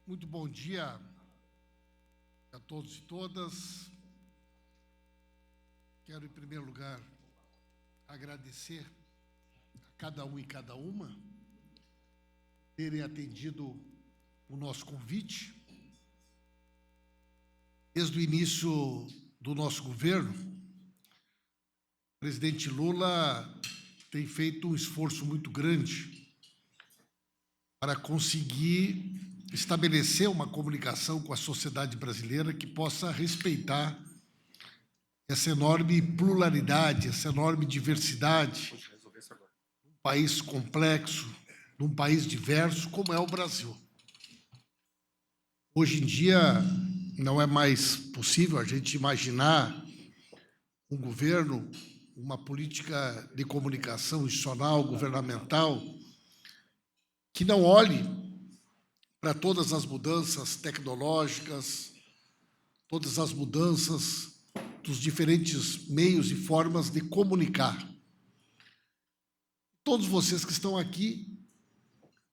Muito bom dia a todos e todas. Quero, em primeiro lugar, agradecer a cada um e cada uma terem atendido o nosso convite. Desde o início do nosso governo, o presidente Lula tem feito um esforço muito grande para conseguir estabelecer uma comunicação com a sociedade brasileira que possa respeitar essa enorme pluralidade, essa enorme diversidade, um país complexo, num país diverso como é o Brasil. Hoje em dia, não é mais possível a gente imaginar um governo, uma política de comunicação institucional, governamental, que não olhe para todas as mudanças tecnológicas, todas as mudanças dos diferentes meios e formas de comunicar. Todos vocês que estão aqui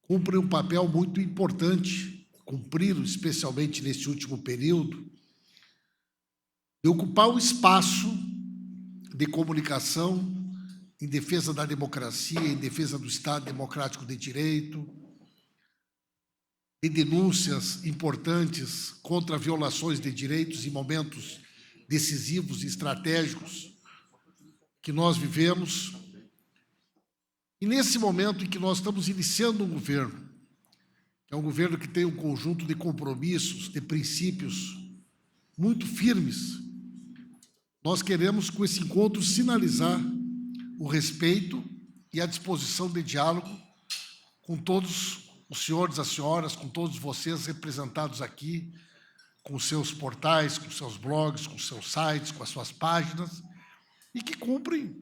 cumprem um papel muito importante, cumpriram especialmente nesse último período, de ocupar o espaço de comunicação em defesa da democracia, em defesa do Estado democrático de direito, de denúncias importantes contra violações de direitos em momentos decisivos e estratégicos que nós vivemos. E nesse momento em que nós estamos iniciando um governo, que é um governo que tem um conjunto de compromissos, de princípios muito firmes, nós queremos, com esse encontro, sinalizar o respeito e a disposição de diálogo com todos os senhores, as senhoras, com todos vocês representados aqui, com seus portais, com seus blogs, com seus sites, com as suas páginas, e que cumprem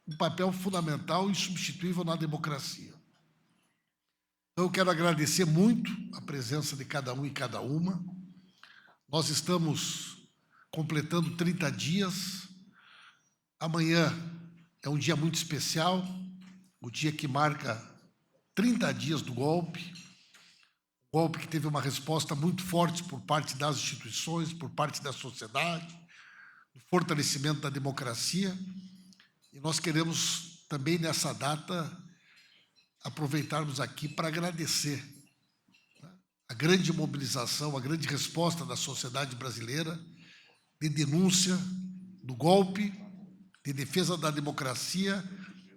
um papel fundamental e insubstituível na democracia. Então, eu quero agradecer muito a presença de cada um e cada uma. Nós estamos completando 30 dias. Amanhã é um dia muito especial, o dia que marca 30 dias do golpe que teve uma resposta muito forte por parte das instituições, por parte da sociedade, o fortalecimento da democracia. E nós queremos também, nessa data, aproveitarmos aqui para agradecer a grande mobilização, a grande resposta da sociedade brasileira de denúncia do golpe, de defesa da democracia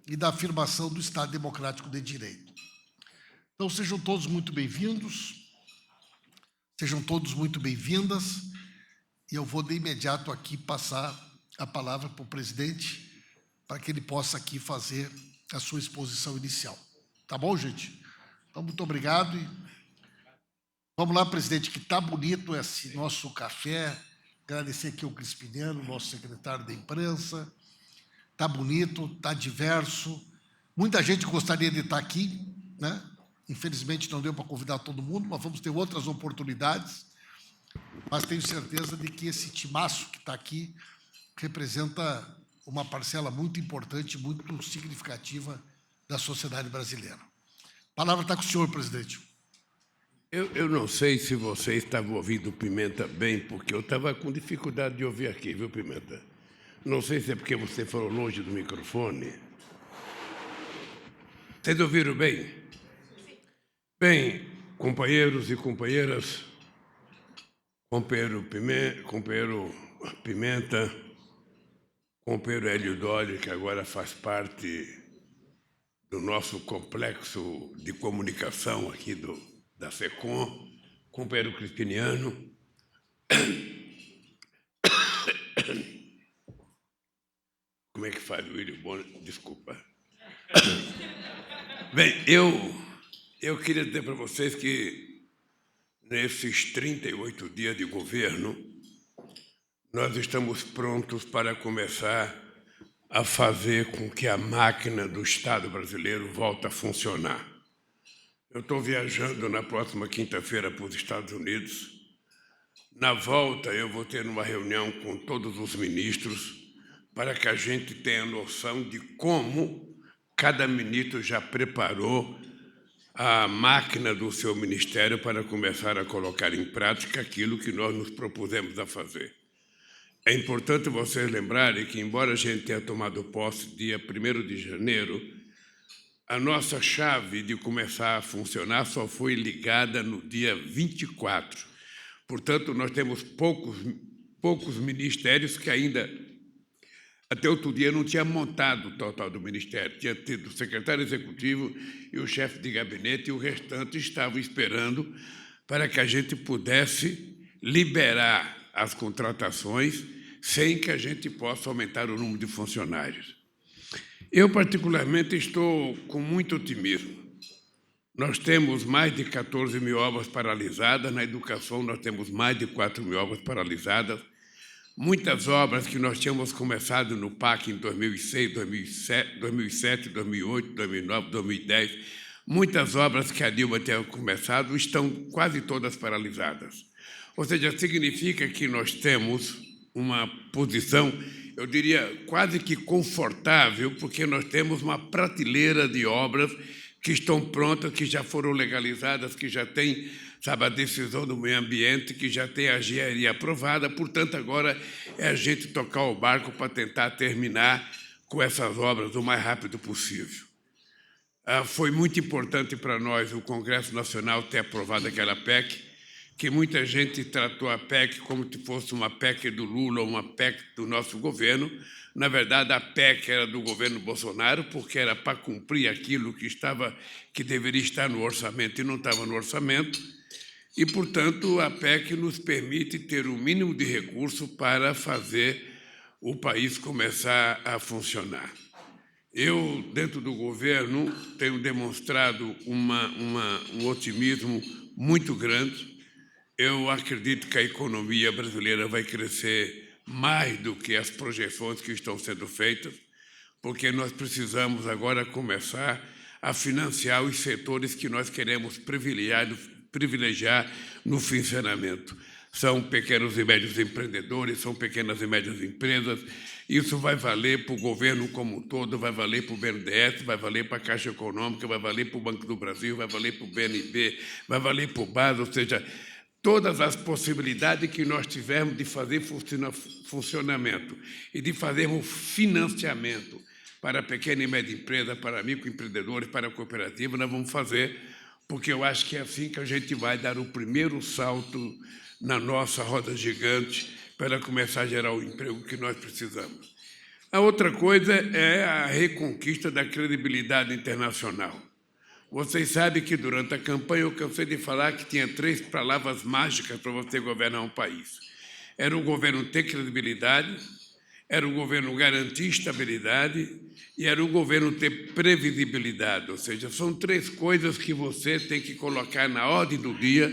e da afirmação do Estado democrático de direito. Então, sejam todos muito bem-vindos, sejam todos muito bem-vindas, e eu vou de imediato aqui passar a palavra para o presidente, para que ele possa aqui fazer a sua exposição inicial. Tá bom, gente? Então, muito obrigado. E vamos lá, presidente, que está bonito esse nosso café. Agradecer aqui ao Crispiniano, nosso secretário da imprensa. Está bonito, está diverso. Muita gente gostaria de estar aqui, né? Infelizmente, não deu para convidar todo mundo, mas vamos ter outras oportunidades. Mas tenho certeza de que esse timaço que está aqui representa uma parcela muito importante, muito significativa da sociedade brasileira. A palavra está com o senhor, presidente. Eu não sei se você estava ouvindo o Pimenta bem, porque eu estava com dificuldade de ouvir aqui, viu, Pimenta? Não sei se é porque você falou longe do microfone. Vocês ouviram bem? Bem, companheiros e companheiras, companheiro Pimenta, companheiro Hélio Dolly, que agora faz parte do nosso complexo de comunicação aqui da SECOM, companheiro Crispiniano. Como é que faz o William Bonner? Desculpa. Bem, eu queria dizer para vocês que nesses 38 dias de governo, nós estamos prontos para começar a fazer com que a máquina do Estado brasileiro volte a funcionar. Eu estou viajando na próxima quinta-feira para os Estados Unidos. Na volta, eu vou ter uma reunião com todos os ministros para que a gente tenha noção de como cada ministro já preparou a máquina do seu ministério para começar a colocar em prática aquilo que nós nos propusemos a fazer. É importante vocês lembrarem que, embora a gente tenha tomado posse dia 1º de janeiro, a nossa chave de começar a funcionar só foi ligada no dia 24. Portanto, nós temos poucos ministérios que ainda, até outro dia, não tinha montado o total do ministério. Tinha tido o secretário executivo e o chefe de gabinete, e o restante estavam esperando para que a gente pudesse liberar as contratações sem que a gente possa aumentar o número de funcionários. Eu, particularmente, estou com muito otimismo. Nós temos mais de 14 mil obras paralisadas, na educação nós temos mais de 4 mil obras paralisadas. Muitas obras que nós tínhamos começado no PAC em 2006, 2007, 2008, 2009, 2010, muitas obras que a Dilma tinha começado estão quase todas paralisadas. Ou seja, significa que nós temos uma posição, eu diria, quase que confortável, porque nós temos uma prateleira de obras que estão prontas, que já foram legalizadas, que já têm, sabe, a decisão do meio ambiente, que já tem a engenharia aprovada. Portanto, agora é a gente tocar o barco para tentar terminar com essas obras o mais rápido possível. Foi muito importante para nós o Congresso Nacional ter aprovado aquela PEC, que muita gente tratou a PEC como se fosse uma PEC do Lula ou uma PEC do nosso governo. Na verdade, a PEC era do governo Bolsonaro, porque era para cumprir aquilo que deveria estar no orçamento e não estava no orçamento. E, portanto, a PEC nos permite ter o mínimo de recurso para fazer o país começar a funcionar. Eu, dentro do governo, tenho demonstrado um otimismo muito grande. Eu acredito que a economia brasileira vai crescer mais do que as projeções que estão sendo feitas, porque nós precisamos agora começar a financiar os setores que nós queremos privilegiar no funcionamento. São pequenos e médios empreendedores, são pequenas e médias empresas. Isso vai valer para o governo como um todo, vai valer para o BNDES, vai valer para a Caixa Econômica, vai valer para o Banco do Brasil, vai valer para o BNB, vai valer para o BAS, ou seja, todas as possibilidades que nós tivermos de fazer funcionamento e de fazermos financiamento para a pequena e média empresa, para microempreendedores, para a cooperativa, nós vamos fazer, porque eu acho que é assim que a gente vai dar o primeiro salto na nossa roda gigante para começar a gerar o emprego que nós precisamos. A outra coisa é a reconquista da credibilidade internacional. Vocês sabem que, durante a campanha, eu cansei de falar que tinha 3 palavras mágicas para você governar um país. Era o governo ter credibilidade, era o governo garantir estabilidade e era o governo ter previsibilidade. Ou seja, são 3 coisas que você tem que colocar na ordem do dia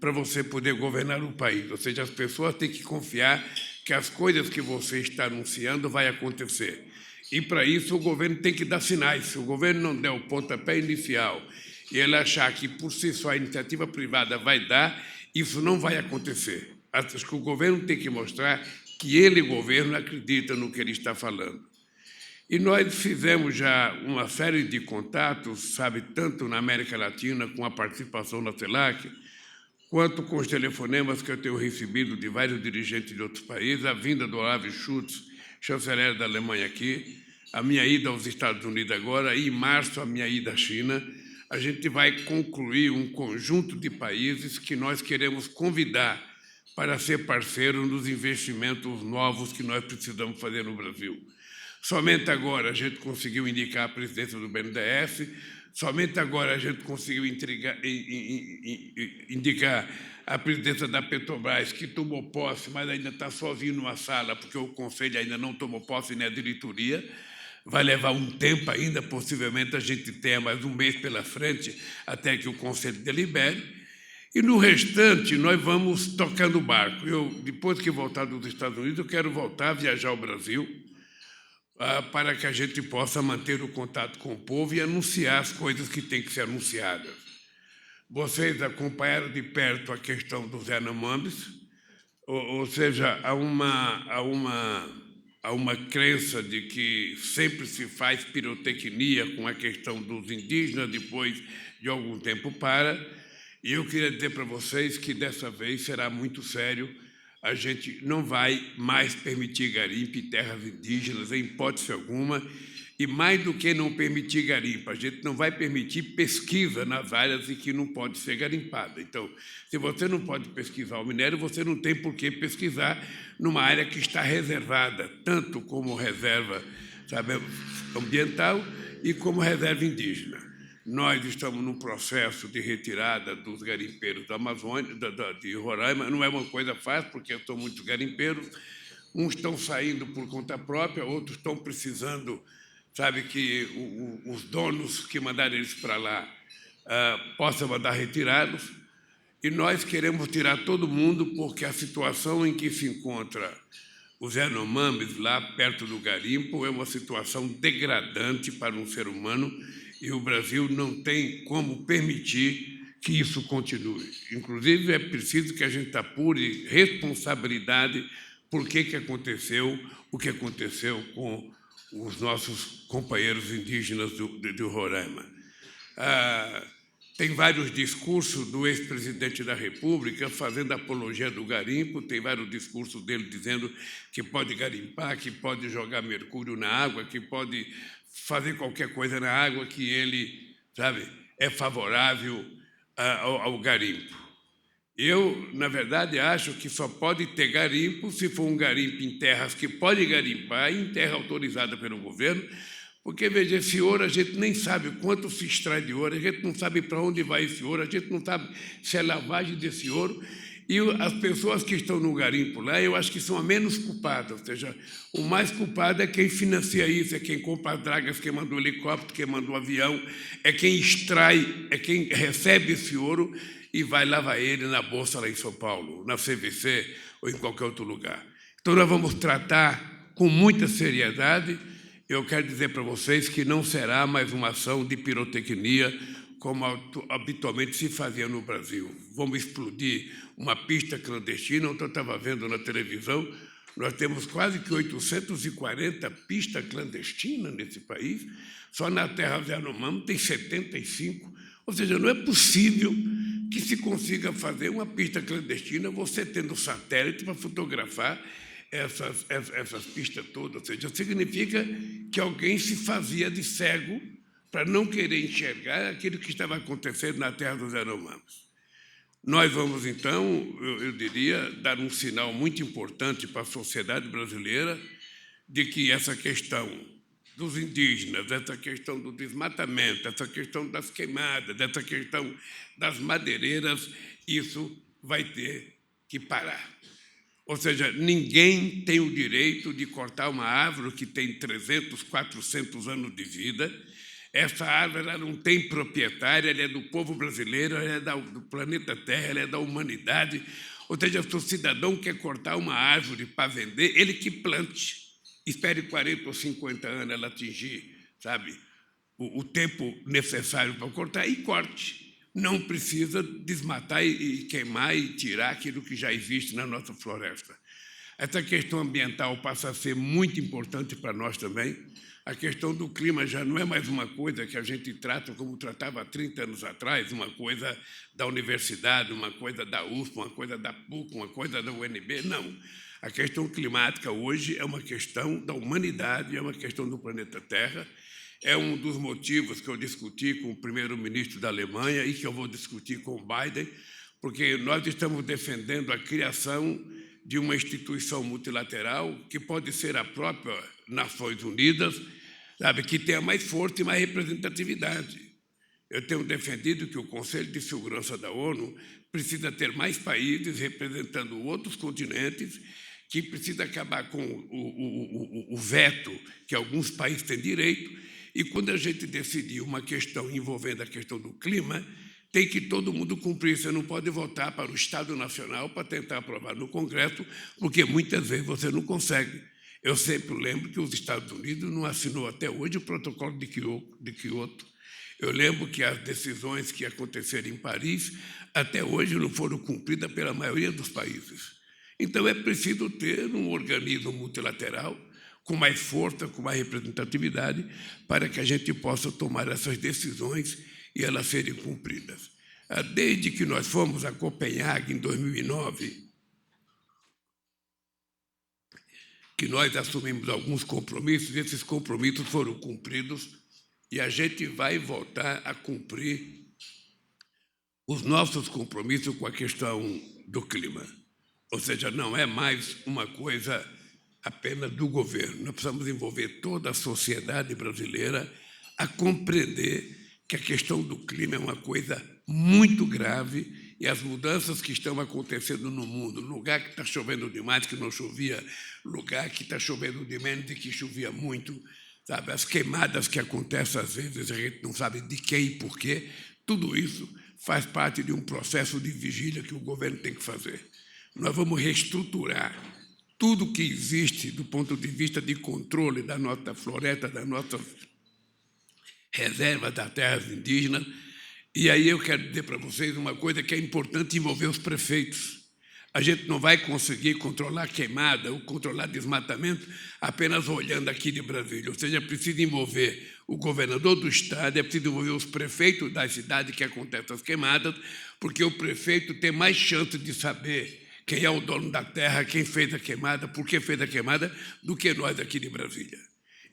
para você poder governar o país. Ou seja, as pessoas têm que confiar que as coisas que você está anunciando vão acontecer. E, para isso, o governo tem que dar sinais. Se o governo não der o pontapé inicial e ele achar que, por si só, a iniciativa privada vai dar, isso não vai acontecer. Acho que o governo tem que mostrar que ele, governo, acredita no que ele está falando. E nós fizemos já uma série de contatos, sabe, tanto na América Latina, com a participação da CELAC, quanto com os telefonemas que eu tenho recebido de vários dirigentes de outros países, a vinda do Olaf Scholz, chanceler da Alemanha aqui, a minha ida aos Estados Unidos agora, e em março a minha ida à China. A gente vai concluir um conjunto de países que nós queremos convidar para ser parceiro nos investimentos novos que nós precisamos fazer no Brasil. Somente agora a gente conseguiu indicar a presidência do BNDES, somente agora a gente conseguiu indicar a presidência da Petrobras, que tomou posse, mas ainda está sozinho numa sala, porque o Conselho ainda não tomou posse, nem a diretoria. Vai levar um tempo ainda, possivelmente a gente tenha mais um mês pela frente, até que o Conselho delibere. E, no restante, nós vamos tocando o barco. Eu, depois que voltar dos Estados Unidos, eu quero voltar a viajar ao Brasil, para que a gente possa manter o contato com o povo e anunciar as coisas que têm que ser anunciadas. Vocês acompanharam de perto a questão dos Yanomamis, ou seja, há uma crença de que sempre se faz pirotecnia com a questão dos indígenas, depois de algum tempo para, e eu queria dizer para vocês que dessa vez será muito sério. A gente não vai mais permitir garimpo em terras indígenas, em hipótese alguma, e mais do que não permitir garimpo, a gente não vai permitir pesquisa nas áreas em que não pode ser garimpada. Então, se você não pode pesquisar o minério, você não tem por que pesquisar numa área que está reservada, tanto como reserva, sabe, ambiental e como reserva indígena. Nós estamos num processo de retirada dos garimpeiros da Amazônia, de Roraima. Não é uma coisa fácil, porque são muitos garimpeiros. Uns estão saindo por conta própria, outros estão precisando, sabe, que os donos que mandaram eles para lá possam mandar retirá-los. E nós queremos tirar todo mundo, porque a situação em que se encontra os Yanomamis, lá perto do garimpo, é uma situação degradante para um ser humano, e o Brasil não tem como permitir que isso continue. Inclusive, é preciso que a gente apure responsabilidade por que aconteceu o que aconteceu com os nossos companheiros indígenas do Roraima. Tem vários discursos do ex-presidente da República fazendo apologia do garimpo, tem vários discursos dele dizendo que pode garimpar, que pode jogar mercúrio na água, que pode fazer qualquer coisa na água, que ele, sabe, é favorável ao garimpo. Eu, na verdade, acho que só pode ter garimpo se for um garimpo em terras que pode garimpar, em terra autorizada pelo governo, porque, veja, esse ouro a gente nem sabe quanto se extrai de ouro, a gente não sabe para onde vai esse ouro, a gente não sabe se é lavagem desse ouro, e as pessoas que estão no garimpo lá, eu acho que são a menos culpadas, ou seja, o mais culpado é quem financia isso, é quem compra as dragas, quem manda o helicóptero, quem manda o avião, é quem extrai, é quem recebe esse ouro e vai lavar ele na Bolsa lá em São Paulo, na CVC ou em qualquer outro lugar. Então, nós vamos tratar com muita seriedade. Eu quero dizer para vocês que não será mais uma ação de pirotecnia, como habitualmente se fazia no Brasil. Vamos explodir uma pista clandestina. Ontem eu estava vendo na televisão, nós temos quase que 840 pistas clandestinas nesse país, só na terra do Yanomami tem 75. Ou seja, não é possível que se consiga fazer uma pista clandestina você tendo satélite para fotografar essas pistas todas. Ou seja, significa que alguém se fazia de cego para não querer enxergar aquilo que estava acontecendo na terra dos Yanomamis. Nós vamos, então, eu diria, dar um sinal muito importante para a sociedade brasileira de que essa questão dos indígenas, essa questão do desmatamento, essa questão das queimadas, essa questão das madeireiras, isso vai ter que parar. Ou seja, ninguém tem o direito de cortar uma árvore que tem 300, 400 anos de vida. Essa árvore ela não tem proprietária, ela é do povo brasileiro, ela é do planeta Terra, ela é da humanidade. Ou seja, se o cidadão quer cortar uma árvore para vender, ele que plante. Espere 40 ou 50 anos ela atingir, sabe, o tempo necessário para cortar e corte. Não precisa desmatar e queimar e tirar aquilo que já existe na nossa floresta. Essa questão ambiental passa a ser muito importante para nós também. A questão do clima já não é mais uma coisa que a gente trata como tratava há 30 anos atrás, uma coisa da universidade, uma coisa da USP, uma coisa da PUC, uma coisa da UNB. Não. A questão climática hoje é uma questão da humanidade, é uma questão do planeta Terra. É um dos motivos que eu discuti com o primeiro-ministro da Alemanha e que eu vou discutir com o Biden, porque nós estamos defendendo a criação de uma instituição multilateral que pode ser a própria Nações Unidas, sabe, que tenha mais força e mais representatividade. Eu tenho defendido que o Conselho de Segurança da ONU precisa ter mais países representando outros continentes, que precisa acabar com o veto que alguns países têm direito, e quando a gente decidir uma questão envolvendo a questão do clima, tem que todo mundo cumprir. Você não pode votar para o Estado Nacional para tentar aprovar no Congresso, porque muitas vezes você não consegue. Eu sempre lembro que os Estados Unidos não assinou até hoje o protocolo de Kyoto. Eu lembro que as decisões que aconteceram em Paris até hoje não foram cumpridas pela maioria dos países. Então, é preciso ter um organismo multilateral com mais força, com mais representatividade, para que a gente possa tomar essas decisões e elas serem cumpridas. Desde que nós fomos a Copenhague, em 2009, que nós assumimos alguns compromissos, e esses compromissos foram cumpridos, e a gente vai voltar a cumprir os nossos compromissos com a questão do clima. Ou seja, não é mais uma coisa apenas do governo. Nós precisamos envolver toda a sociedade brasileira a compreender que a questão do clima é uma coisa muito grave e as mudanças que estão acontecendo no mundo, lugar que está chovendo demais, que não chovia, lugar que está chovendo de menos e que chovia muito, sabe? As queimadas que acontecem às vezes, a gente não sabe de quem e por quê, tudo isso faz parte de um processo de vigília que o governo tem que fazer. Nós vamos reestruturar tudo que existe do ponto de vista de controle da nossa floresta, das nossas reservas das terras indígenas. E aí eu quero dizer para vocês uma coisa que é importante envolver os prefeitos. A gente não vai conseguir controlar queimada ou controlar desmatamento apenas olhando aqui de Brasília. Ou seja, é preciso envolver o governador do estado, é preciso envolver os prefeitos das cidades que acontecem as queimadas, porque o prefeito tem mais chance de saber quem é o dono da terra, quem fez a queimada, por que fez a queimada, do que nós aqui de Brasília.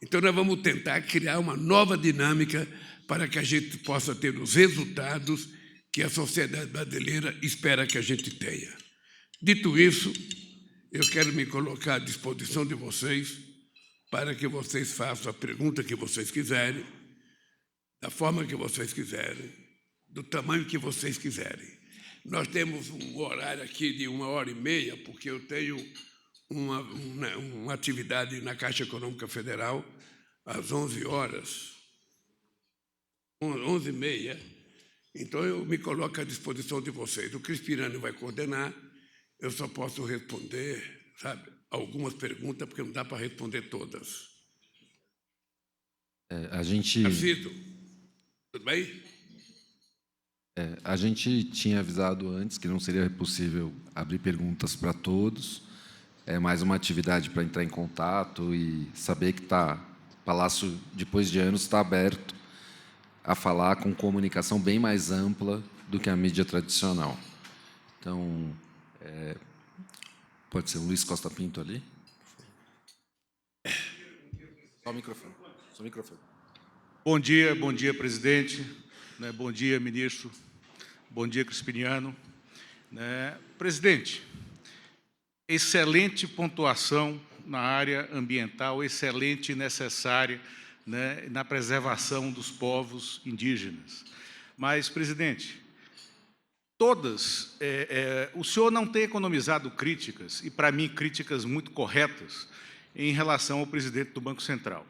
Então, nós vamos tentar criar uma nova dinâmica para que a gente possa ter os resultados que a sociedade brasileira espera que a gente tenha. Dito isso, eu quero me colocar à disposição de vocês para que vocês façam a pergunta que vocês quiserem, da forma que vocês quiserem, do tamanho que vocês quiserem. Nós temos um horário aqui de 1h30, porque eu tenho uma atividade na Caixa Econômica Federal às 11 horas, 11h30. Então, eu me coloco à disposição de vocês. O Crispirani vai coordenar, eu só posso responder, sabe, algumas perguntas, porque não dá para responder todas. A gente... Tarcísio, tudo bem? A gente tinha avisado antes que não seria possível abrir perguntas para todos. É mais uma atividade para entrar em contato e saber que o Palácio, depois de anos, está aberto a falar com comunicação bem mais ampla do que a mídia tradicional. Então, pode ser o Luiz Costa Pinto ali? Só o microfone. Só o microfone. Bom dia, presidente. Bom dia, ministro. Bom dia, Crispiniano. Presidente, excelente pontuação na área ambiental, excelente e necessária na preservação dos povos indígenas. Mas, presidente, o senhor não tem economizado críticas, e para mim críticas muito corretas, em relação ao presidente do Banco Central,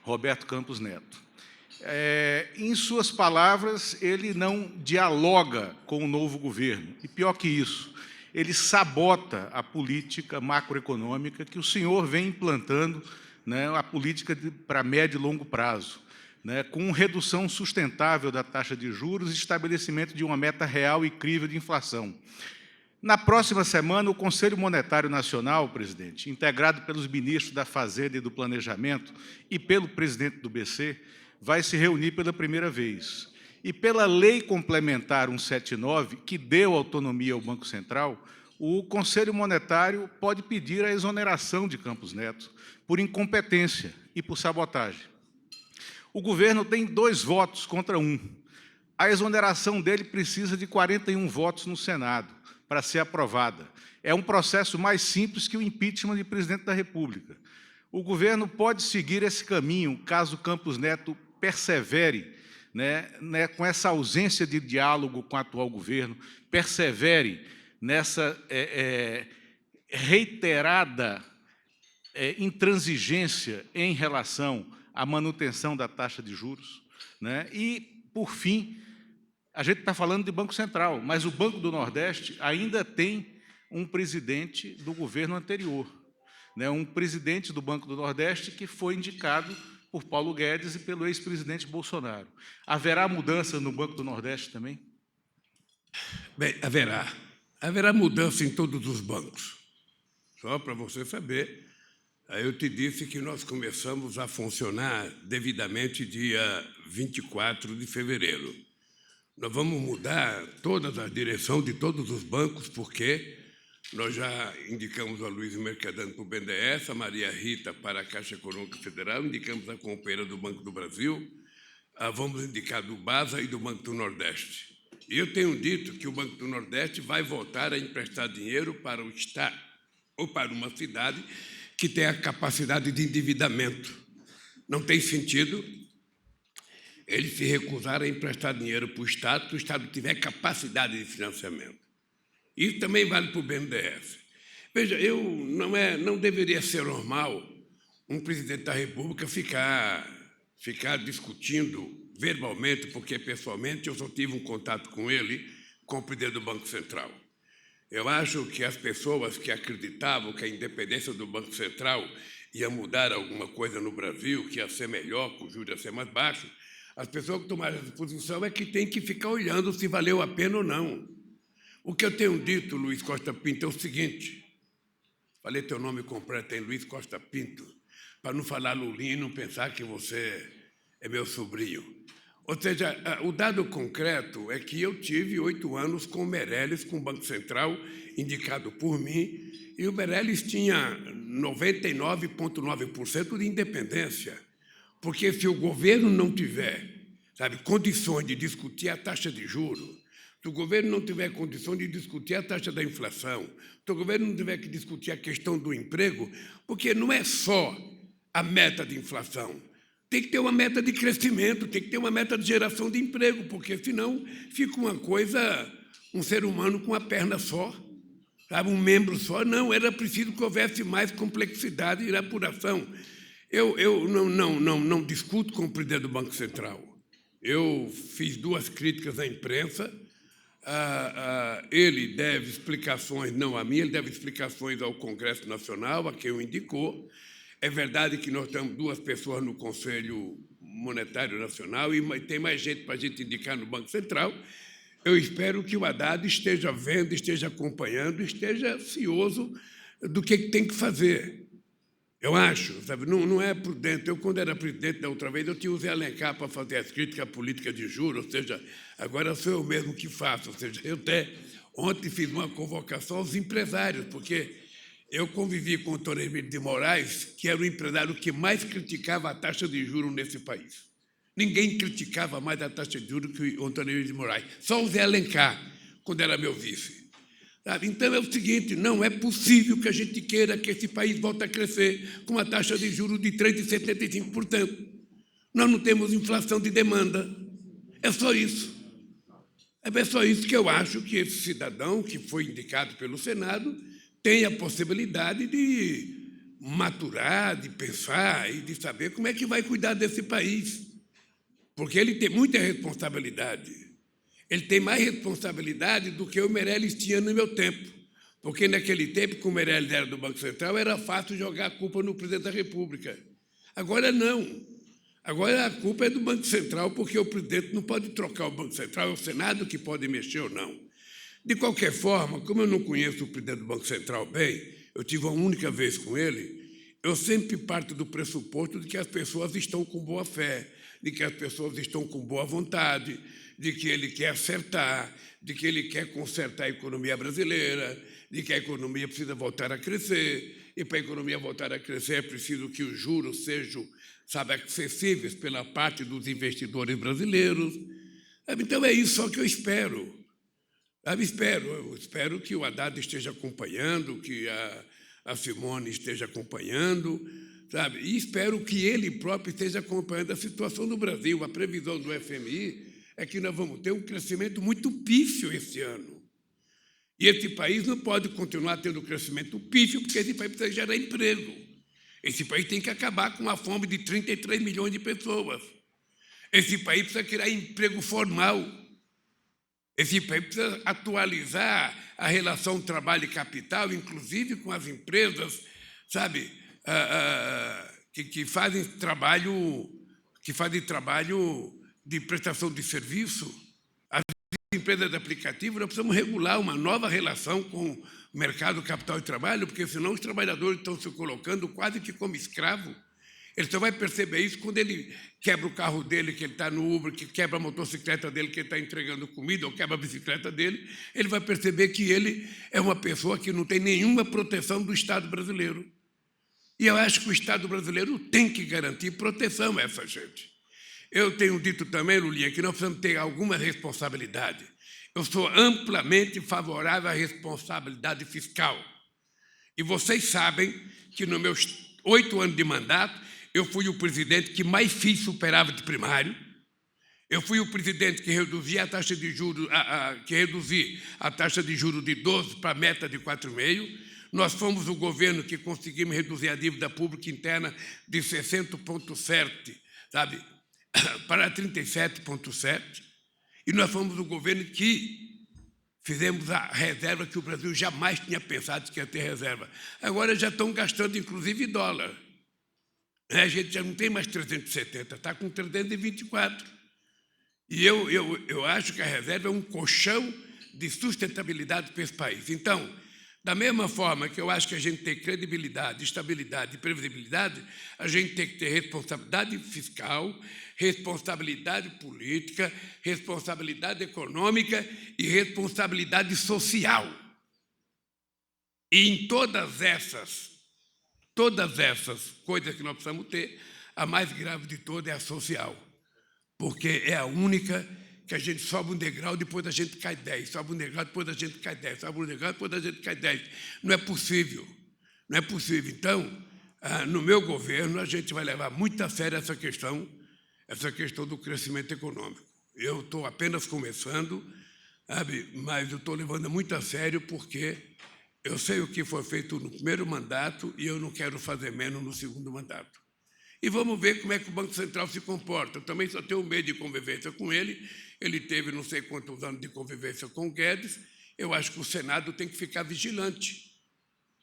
Roberto Campos Neto. Em suas palavras, ele não dialoga com o novo governo. E pior que isso, ele sabota a política macroeconômica que o senhor vem implantando, a política para médio e longo prazo, com redução sustentável da taxa de juros e estabelecimento de uma meta real e crível de inflação. Na próxima semana, o Conselho Monetário Nacional, presidente, integrado pelos ministros da Fazenda e do Planejamento e pelo presidente do BC, vai se reunir pela primeira vez. E pela Lei Complementar 179, que deu autonomia ao Banco Central, o Conselho Monetário pode pedir a exoneração de Campos Neto por incompetência e por sabotagem. O governo tem 2 votos contra 1. A exoneração dele precisa de 41 votos no Senado para ser aprovada. É um processo mais simples que o impeachment de presidente da República. O governo pode seguir esse caminho caso Campos Neto persevere com essa ausência de diálogo com o atual governo, persevere nessa reiterada intransigência em relação à manutenção da taxa de juros. E, por fim, a gente está falando de Banco Central, mas o Banco do Nordeste ainda tem um presidente do governo anterior, um presidente do Banco do Nordeste que foi indicado por Paulo Guedes e pelo ex-presidente Bolsonaro. Haverá mudança no Banco do Nordeste também? Bem, haverá. Haverá mudança em todos os bancos. Só para você saber, eu te disse que nós começamos a funcionar devidamente dia 24 de fevereiro. nós vamos mudar toda a direção de todos os bancos, porque nós já indicamos a Luiz Mercadante para o BNDES, a Maria Rita para a Caixa Econômica Federal, indicamos a companheira do Banco do Brasil, vamos indicar do BASA e do Banco do Nordeste. E eu tenho dito que o Banco do Nordeste vai voltar a emprestar dinheiro para o Estado ou para uma cidade que tem a capacidade de endividamento. Não tem sentido ele se recusar a emprestar dinheiro para o Estado se o Estado tiver capacidade de financiamento. Isso também vale para o BNDES. Veja, não deveria ser normal um presidente da República ficar discutindo verbalmente, porque pessoalmente eu só tive um contato com ele, com o presidente do Banco Central. Eu acho que as pessoas que acreditavam que a independência do Banco Central ia mudar alguma coisa no Brasil, que ia ser melhor, que o juros ia ser mais baixo, as pessoas que tomaram essa posição é que tem que ficar olhando se valeu a pena ou não. O que eu tenho dito, Luiz Costa Pinto, é o seguinte, falei teu nome completo, é Luiz Costa Pinto, para não falar Lulinha e não pensar que você é meu sobrinho. Ou seja, o dado concreto é que eu tive 8 anos com o Meirelles, com o Banco Central, indicado por mim, e o Meirelles tinha 99,9% de independência. Porque se o governo não tiver, condições de discutir a taxa de juros, se o governo não tiver condições de discutir a taxa da inflação, se o governo não tiver que discutir a questão do emprego, porque não é só a meta de inflação, tem que ter uma meta de crescimento, tem que ter uma meta de geração de emprego, porque senão fica uma coisa, um ser humano com uma perna só, um membro só. Não, era preciso que houvesse mais complexidade e apuração. Eu não discuto com o presidente do Banco Central. Eu fiz 2 críticas à imprensa. Ele deve explicações, não a mim, ele deve explicações ao Congresso Nacional, a quem o indicou. É verdade que nós temos 2 pessoas no Conselho Monetário Nacional e tem mais gente para a gente indicar no Banco Central. Eu espero que o Haddad esteja vendo, esteja acompanhando, esteja cioso do que tem que fazer. Eu acho, não é prudente. Eu, quando era presidente da outra vez, eu tinha o Zé Alencar para fazer as críticas à política de juros, ou seja, agora sou eu mesmo que faço. Ou seja, eu até ontem fiz uma convocação aos empresários, porque eu convivi com o Antônio Emílio de Moraes, que era o empresário que mais criticava a taxa de juros nesse país. Ninguém criticava mais a taxa de juros que o Antônio Emílio de Moraes. Só o Zé Alencar, quando era meu vice. Então, é o seguinte, não é possível que a gente queira que esse país volte a crescer com uma taxa de juros de 3,75%. Nós não temos inflação de demanda. É só isso. É só isso que eu acho que esse cidadão, que foi indicado pelo Senado, tem a possibilidade de maturar, de pensar e de saber como é que vai cuidar desse país. Porque ele tem muita responsabilidade. Ele tem mais responsabilidade do que o Meirelles tinha no meu tempo. Porque naquele tempo, que o Meirelles era do Banco Central, era fácil jogar a culpa no presidente da República. Agora não. Agora a culpa é do Banco Central, porque o presidente não pode trocar o Banco Central, é o Senado que pode mexer ou não. De qualquer forma, como eu não conheço o presidente do Banco Central bem, eu tive uma única vez com ele, eu sempre parto do pressuposto de que as pessoas estão com boa fé, de que as pessoas estão com boa vontade, de que ele quer acertar, de que ele quer consertar a economia brasileira, de que a economia precisa voltar a crescer, e para a economia voltar a crescer é preciso que os juros sejam, acessíveis pela parte dos investidores brasileiros. Então, é isso só que eu espero. Eu espero que o Haddad esteja acompanhando, que a Simone esteja acompanhando, e espero que ele próprio esteja acompanhando a situação do Brasil. A previsão do FMI é que nós vamos ter um crescimento muito pífio esse ano. E esse país não pode continuar tendo crescimento pífio, porque esse país precisa gerar emprego. Esse país tem que acabar com a fome de 33 milhões de pessoas. Esse país precisa criar emprego formal. Esse país precisa atualizar a relação trabalho e capital, inclusive com as empresas, que fazem trabalho de prestação de serviço. As empresas de aplicativo, nós precisamos regular uma nova relação com o mercado capital e trabalho, porque senão os trabalhadores estão se colocando quase que como escravo. Ele só vai perceber isso quando ele quebra o carro dele, que ele está no Uber, que quebra a motocicleta dele, que ele está entregando comida, ou quebra a bicicleta dele. Ele vai perceber que ele é uma pessoa que não tem nenhuma proteção do Estado brasileiro. E eu acho que o Estado brasileiro tem que garantir proteção a essa gente. Eu tenho dito também, Lulinha, que nós precisamos ter alguma responsabilidade. Eu sou amplamente favorável à responsabilidade fiscal. E vocês sabem que nos meus 8 anos de mandato, eu fui o presidente que mais fiz superávit primário. Eu fui o presidente que reduzi a taxa de juros, de 12 para a meta de 4,5. Nós fomos o governo que conseguimos reduzir a dívida pública interna de 60,7, sabe, para 37,7. E nós fomos o governo que fizemos a reserva que o Brasil jamais tinha pensado que ia ter reserva. Agora já estão gastando, inclusive, dólar. A gente já não tem mais 370, está com 324. E eu acho que a reserva é um colchão de sustentabilidade para esse país. Então, da mesma forma que eu acho que a gente tem credibilidade, estabilidade e previsibilidade, a gente tem que ter responsabilidade fiscal, responsabilidade política, responsabilidade econômica e responsabilidade social. E em todas essas coisas que nós precisamos ter, a mais grave de todas é a social, porque é a única que a gente sobe um degrau, depois a gente cai 10, sobe um degrau, depois a gente cai 10, sobe um degrau, depois a gente cai 10. Não é possível, não é possível. Então, no meu governo, a gente vai levar muito a sério essa questão do crescimento econômico. Eu estou apenas começando, sabe, mas eu estou levando muito a sério porque eu sei o que foi feito no primeiro mandato e eu não quero fazer menos no segundo mandato. E vamos ver como é que o Banco Central se comporta. Eu também só tenho medo de convivência com ele. Ele teve não sei quantos anos de convivência com o Guedes. Eu acho que o Senado tem que ficar vigilante,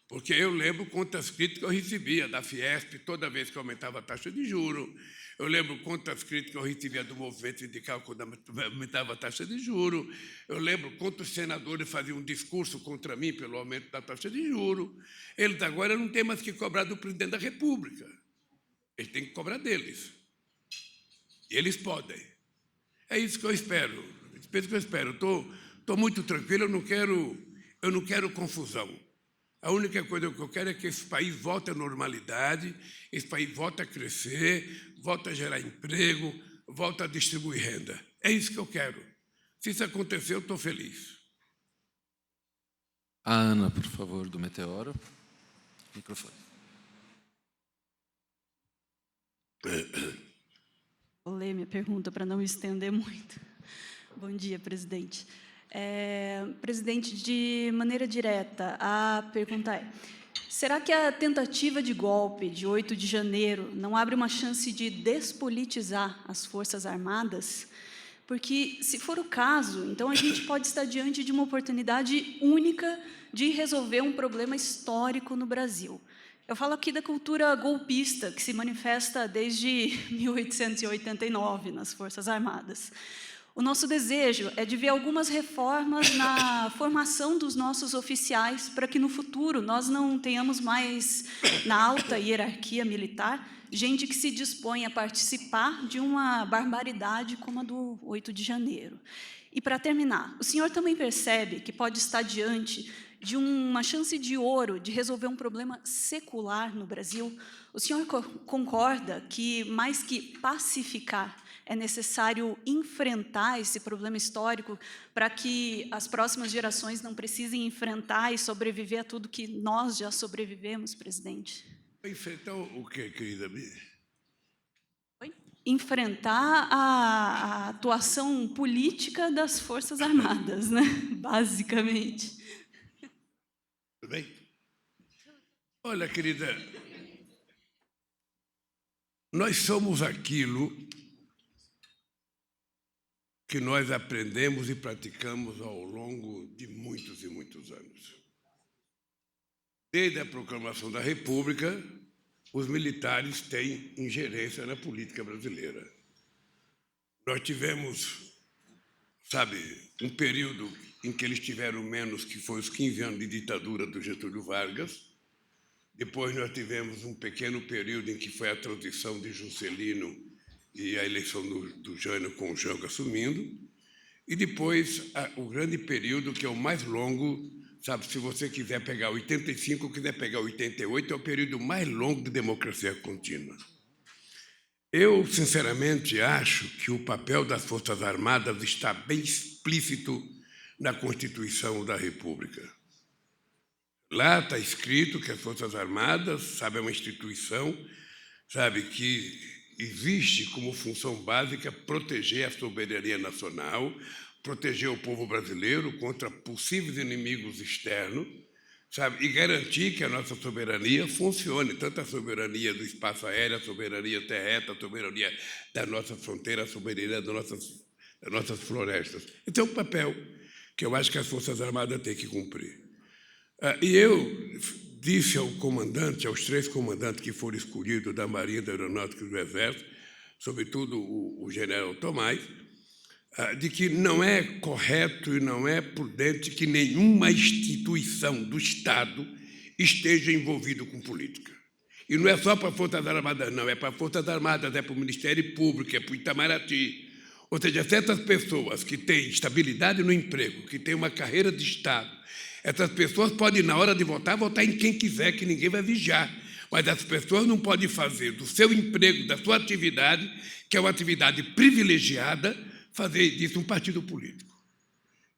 porque eu lembro quantas críticas eu recebia da Fiesp toda vez que aumentava a taxa de juros. Eu lembro quantas críticas eu recebia do movimento sindical quando aumentava a taxa de juros. Eu lembro quantos senadores faziam um discurso contra mim pelo aumento da taxa de juros. Eles agora não têm mais que cobrar do presidente da República. Eles têm que cobrar deles. E eles podem. É isso que eu espero. É isso que eu espero. Estou muito tranquilo, eu não quero confusão. A única coisa que eu quero é que esse país volte à normalidade, esse país volte a crescer, volte a gerar emprego, volte a distribuir renda. É isso que eu quero. Se isso acontecer, eu estou feliz. A Ana, por favor, do Meteoro. Microfone. Vou ler minha pergunta para não estender muito. Bom dia, presidente. Presidente, de maneira direta, a pergunta é: será que a tentativa de golpe de 8 de janeiro não abre uma chance de despolitizar as Forças Armadas? Porque, se for o caso, então a gente pode estar diante de uma oportunidade única de resolver um problema histórico no Brasil. Eu falo aqui da cultura golpista, que se manifesta desde 1889 nas Forças Armadas. O nosso desejo é de ver algumas reformas na formação dos nossos oficiais, para que no futuro nós não tenhamos mais, na alta hierarquia militar, gente que se dispõe a participar de uma barbaridade como a do 8 de janeiro. E, para terminar, o senhor também percebe que pode estar diante de uma chance de ouro de resolver um problema secular no Brasil? O senhor concorda que, mais que pacificar, é necessário enfrentar esse problema histórico para que as próximas gerações não precisem enfrentar e sobreviver a tudo que nós já sobrevivemos, presidente? Enfrentar o quê, querida Bia? Enfrentar a atuação política das Forças Armadas, né? Basicamente. Tudo bem? Olha, querida, nós somos aquilo que nós aprendemos e praticamos ao longo de muitos e muitos anos. Desde a proclamação da República, os militares têm ingerência na política brasileira. Nós tivemos, sabe, um período em que eles tiveram menos, que foi os 15 anos de ditadura do Getúlio Vargas. Depois nós tivemos um pequeno período em que foi a transição de Juscelino e a eleição do Jânio com o Jango assumindo. E depois o grande período, que é o mais longo, sabe, se você quiser pegar 85, quiser pegar 88, é o período mais longo de democracia contínua. Eu, sinceramente, acho que o papel das Forças Armadas está bem explícito na Constituição da República. Lá está escrito que as Forças Armadas, sabe, é uma instituição, sabe, que existe como função básica proteger a soberania nacional, proteger o povo brasileiro contra possíveis inimigos externos, sabe, e garantir que a nossa soberania funcione, tanto a soberania do espaço aéreo, a soberania terrestre, a soberania da nossa fronteira, a soberania das nossas florestas. Esse é um papel que eu acho que as Forças Armadas têm que cumprir. E eu disse ao comandante, aos 3 comandantes que foram escolhidos da Marinha, da Aeronáutica e do Exército, sobretudo o general Tomás, de que não é correto e não é prudente que nenhuma instituição do Estado esteja envolvida com política. E não é só para as Forças Armadas, não, é para as Forças Armadas, é para o Ministério Público, é para o Itamaraty. Ou seja, certas pessoas que têm estabilidade no emprego, que têm uma carreira de Estado, essas pessoas podem, na hora de votar em quem quiser, que ninguém vai vigiar. Mas as pessoas não podem fazer do seu emprego, da sua atividade, que é uma atividade privilegiada, fazer disso um partido político.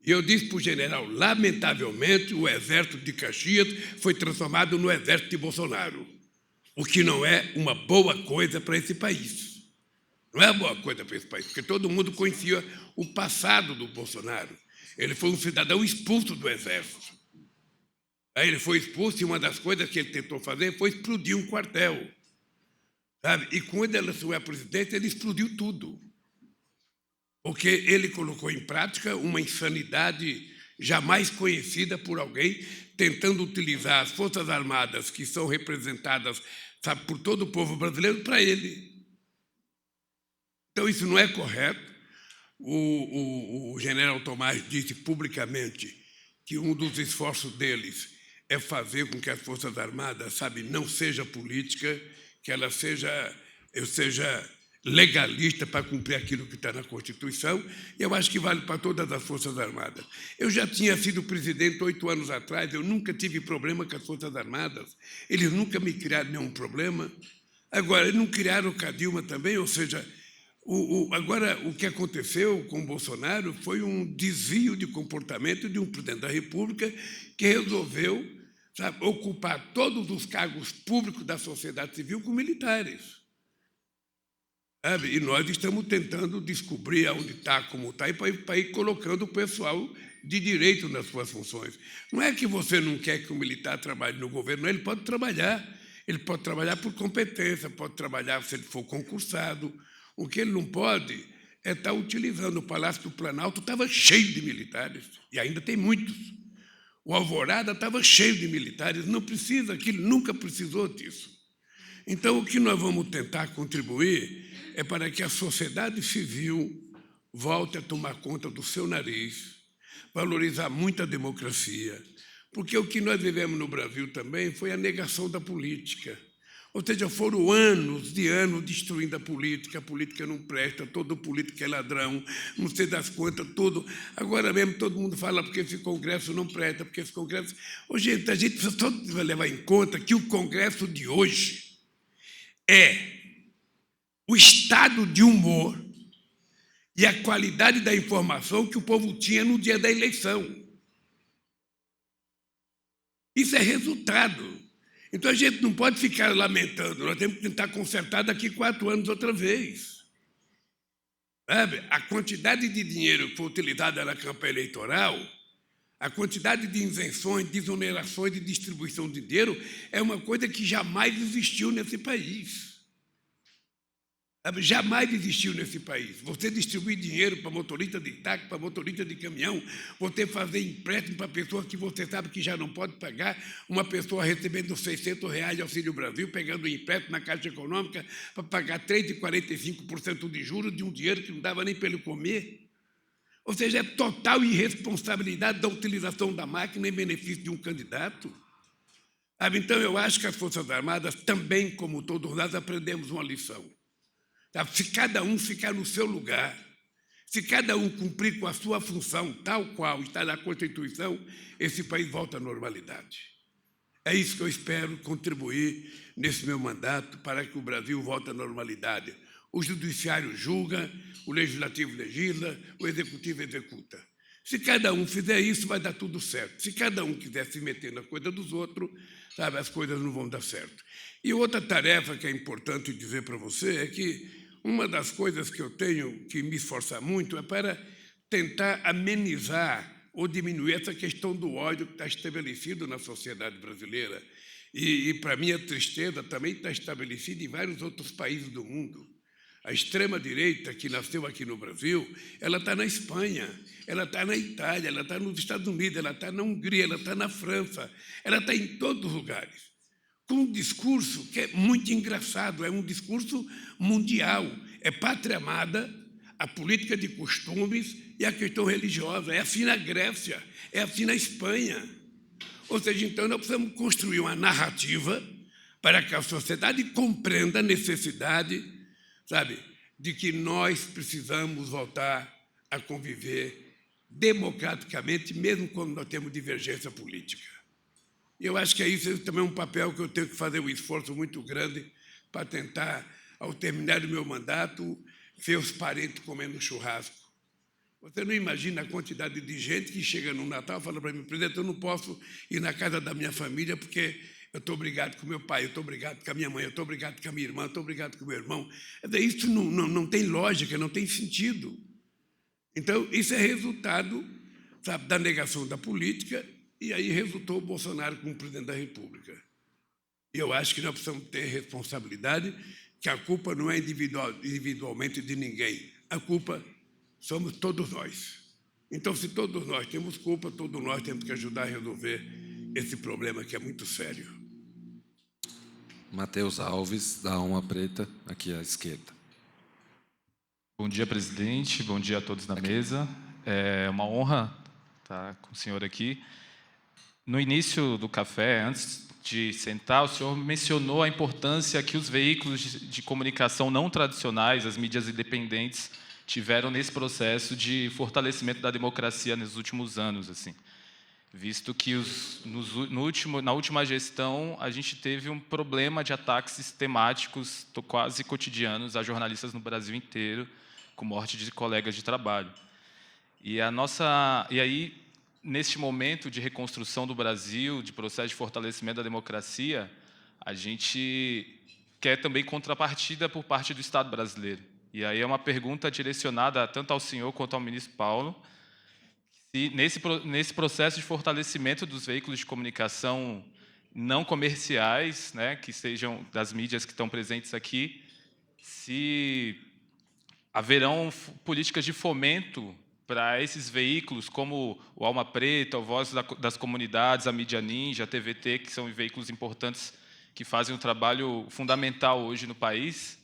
E eu disse para o general, lamentavelmente, o Exército de Caxias foi transformado no Exército de Bolsonaro, o que não é uma boa coisa para esse país. Não é uma boa coisa para esse país, porque todo mundo conhecia o passado do Bolsonaro. Ele foi um cidadão expulso do Exército. Aí ele foi expulso e uma das coisas que ele tentou fazer foi explodir um quartel. Sabe? E quando ele assumiu a presidência, ele explodiu tudo. Porque ele colocou em prática uma insanidade jamais conhecida por alguém, tentando utilizar as Forças Armadas, que são representadas, sabe, por todo o povo brasileiro, para ele. Então, isso não é correto. O general Tomás disse publicamente que um dos esforços deles é fazer com que as Forças Armadas, sabe, não seja política, que ela seja legalista para cumprir aquilo que está na Constituição, e eu acho que vale para todas as Forças Armadas. Eu já tinha sido presidente 8 anos atrás, eu nunca tive problema com as Forças Armadas, eles nunca me criaram nenhum problema. Agora, eles não criaram o Cadilma também, ou seja, agora o que aconteceu com o Bolsonaro foi um desvio de comportamento de um presidente da República que resolveu, sabe, ocupar todos os cargos públicos da sociedade civil com militares. E nós estamos tentando descobrir onde está, como está, e para ir colocando o pessoal de direito nas suas funções. Não é que você não quer que o militar trabalhe no governo, não, ele pode trabalhar por competência, pode trabalhar se ele for concursado. O que ele não pode é estar utilizando o Palácio do Planalto, estava cheio de militares, e ainda tem muitos. O Alvorada estava cheio de militares, não precisa, que ele nunca precisou disso. Então, o que nós vamos tentar contribuir é para que a sociedade civil volte a tomar conta do seu nariz, valorizar muito a democracia, porque o que nós vivemos no Brasil também foi a negação da política. Ou seja, foram anos destruindo a política não presta, todo político é ladrão, não sei das quantas, tudo. Agora mesmo todo mundo fala porque esse Congresso não presta, porque esse Congresso... Ô, gente, a gente precisa só levar em conta que o Congresso de hoje é o estado de humor e a qualidade da informação que o povo tinha no dia da eleição. Isso é resultado. Então, a gente não pode ficar lamentando, nós temos que tentar consertar daqui 4 anos outra vez. Sabe? A quantidade de dinheiro que foi utilizada na campanha eleitoral, a quantidade de isenções, de exonerações, de distribuição de dinheiro, é uma coisa que jamais existiu nesse país. Jamais existiu nesse país. Você distribuir dinheiro para motorista de táxi, para motorista de caminhão, você fazer empréstimo para pessoas que você sabe que já não pode pagar, uma pessoa recebendo R$600 de Auxílio Brasil, pegando um empréstimo na Caixa Econômica para pagar 3,45% de juros de um dinheiro que não dava nem para ele comer. Ou seja, é total irresponsabilidade da utilização da máquina em benefício de um candidato. Sabe? Então, eu acho que as Forças Armadas também, como todos nós, aprendemos uma lição. Sabe? Se cada um ficar no seu lugar, se cada um cumprir com a sua função, tal qual está na Constituição, esse país volta à normalidade. É isso que eu espero contribuir nesse meu mandato para que o Brasil volte à normalidade. O Judiciário julga, o Legislativo legisla, o Executivo executa. Se cada um fizer isso, vai dar tudo certo. Se cada um quiser se meter na coisa dos outros, sabe, as coisas não vão dar certo. E outra tarefa que é importante dizer para você é que uma das coisas que eu tenho que me esforçar muito é para tentar amenizar ou diminuir essa questão do ódio que está estabelecido na sociedade brasileira. E para minha tristeza, também está estabelecido em vários outros países do mundo. A extrema-direita, que nasceu aqui no Brasil, ela está na Espanha, ela está na Itália, ela está nos Estados Unidos, ela está na Hungria, ela está na França, ela está em todos os lugares, com um discurso que é muito engraçado, é um discurso mundial, é pátria amada, a política de costumes e a questão religiosa. É assim na Grécia, é assim na Espanha. Ou seja, então, nós precisamos construir uma narrativa para que a sociedade compreenda a necessidade, sabe, de que nós precisamos voltar a conviver democraticamente, mesmo quando nós temos divergência política. E eu acho que isso também é um papel que eu tenho que fazer um esforço muito grande para tentar, ao terminar o meu mandato, ver os parentes comendo churrasco. Você não imagina a quantidade de gente que chega no Natal e fala para mim: presidente, eu não posso ir na casa da minha família porque eu estou brigado com meu pai, eu estou brigado com a minha mãe, eu estou brigado com a minha irmã, eu estou brigado com o meu irmão. Isso não tem lógica, não tem sentido. Então, isso é resultado, sabe, da negação da política, e aí resultou o Bolsonaro como presidente da República. E eu acho que nós precisamos ter responsabilidade, que a culpa não é individualmente de ninguém. A culpa somos todos nós. Então, se todos nós temos culpa, todos nós temos que ajudar a resolver esse problema que é muito sério. Matheus Alves, da Alma Preta, aqui à esquerda. Bom dia, presidente. Bom dia a todos na mesa. É uma honra estar com o senhor aqui. No início do café, antes de sentar, o senhor mencionou a importância que os veículos de comunicação não tradicionais, as mídias independentes, tiveram nesse processo de fortalecimento da democracia nos últimos anos, assim, visto que na última gestão a gente teve um problema de ataques sistemáticos, quase cotidianos, a jornalistas no Brasil inteiro, com morte de colegas de trabalho. E aí, neste momento de reconstrução do Brasil, de processo de fortalecimento da democracia, a gente quer também contrapartida por parte do Estado brasileiro. E aí é uma pergunta direcionada tanto ao senhor quanto ao ministro Paulo, se nesse processo de fortalecimento dos veículos de comunicação não comerciais, né, que sejam das mídias que estão presentes aqui, se haverão políticas de fomento para esses veículos, como o Alma Preta, o Voz das Comunidades, a Mídia Ninja, a TVT, que são veículos importantes que fazem um trabalho fundamental hoje no país.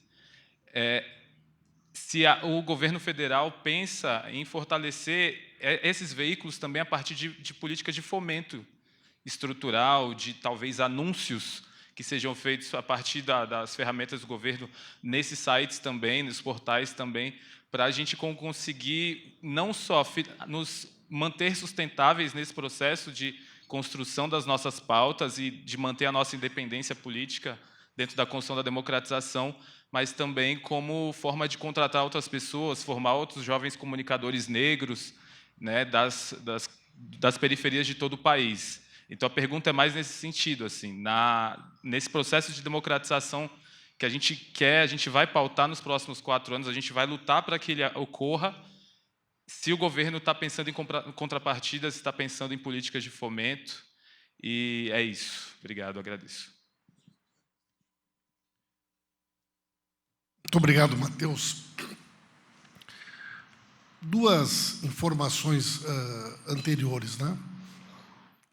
Se o governo federal pensa em fortalecer esses veículos também a partir de políticas de fomento estrutural, de talvez anúncios que sejam feitos a partir das ferramentas do governo nesses sites também, nos portais também, para a gente conseguir não só nos manter sustentáveis nesse processo de construção das nossas pautas e de manter a nossa independência política dentro da construção da democratização, mas também como forma de contratar outras pessoas, formar outros jovens comunicadores negros, né, das periferias de todo o país. Então, a pergunta é mais nesse sentido, assim, nesse processo de democratização que a gente quer, a gente vai pautar nos próximos 4 anos, a gente vai lutar para que ele ocorra. Se o governo está pensando em contrapartidas, está pensando em políticas de fomento, e é isso. Obrigado, agradeço. Muito obrigado, Matheus. 2 informações anteriores, né?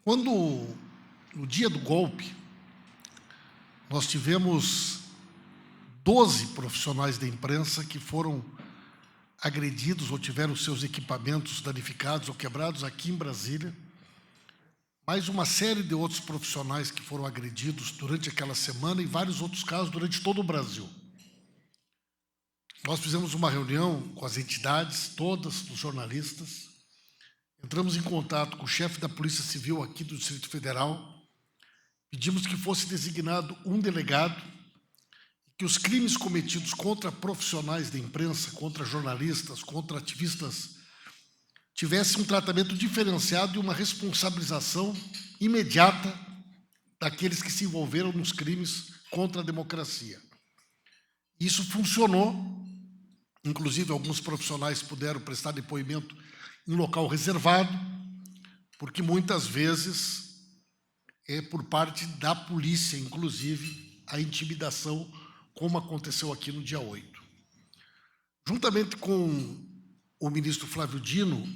Quando, no dia do golpe, nós tivemos 12 profissionais da imprensa que foram agredidos ou tiveram seus equipamentos danificados ou quebrados aqui em Brasília, mais uma série de outros profissionais que foram agredidos durante aquela semana e vários outros casos durante todo o Brasil. Nós fizemos uma reunião com as entidades, todas, os jornalistas, entramos em contato com o chefe da Polícia Civil aqui do Distrito Federal, pedimos que fosse designado um delegado, que os crimes cometidos contra profissionais da imprensa, contra jornalistas, contra ativistas, tivessem um tratamento diferenciado e uma responsabilização imediata daqueles que se envolveram nos crimes contra a democracia. Isso funcionou, inclusive alguns profissionais puderam prestar depoimento em local reservado, porque muitas vezes é por parte da polícia, inclusive, a intimidação, como aconteceu aqui no dia 8. Juntamente com o ministro Flávio Dino,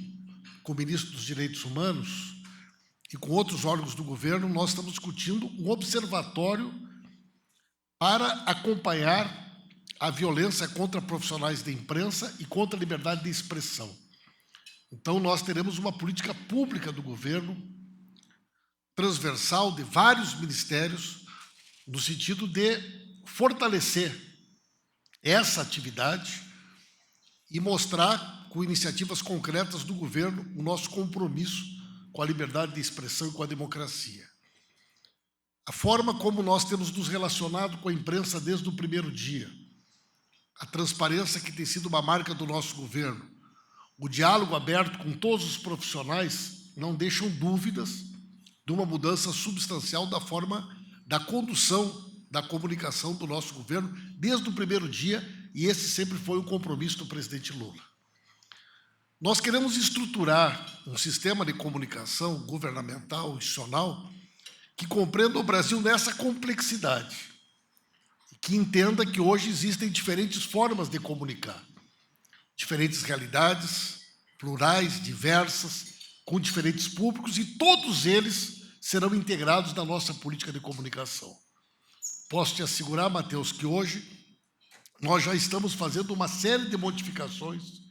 com o ministro dos Direitos Humanos e com outros órgãos do governo, nós estamos discutindo um observatório para acompanhar a violência contra profissionais da imprensa e contra a liberdade de expressão. Então, nós teremos uma política pública do governo, transversal, de vários ministérios, no sentido de fortalecer essa atividade e mostrar, com iniciativas concretas do governo, o nosso compromisso com a liberdade de expressão e com a democracia. A forma como nós temos nos relacionado com a imprensa desde o primeiro dia, a transparência que tem sido uma marca do nosso governo, o diálogo aberto com todos os profissionais não deixam dúvidas de uma mudança substancial da forma da condução da comunicação do nosso governo desde o primeiro dia, e esse sempre foi o compromisso do presidente Lula. Nós queremos estruturar um sistema de comunicação governamental, institucional, que compreenda o Brasil nessa complexidade, que entenda que hoje existem diferentes formas de comunicar, diferentes realidades, plurais, diversas, com diferentes públicos, e todos eles serão integrados na nossa política de comunicação. Posso te assegurar, Matheus, que hoje nós já estamos fazendo uma série de modificações.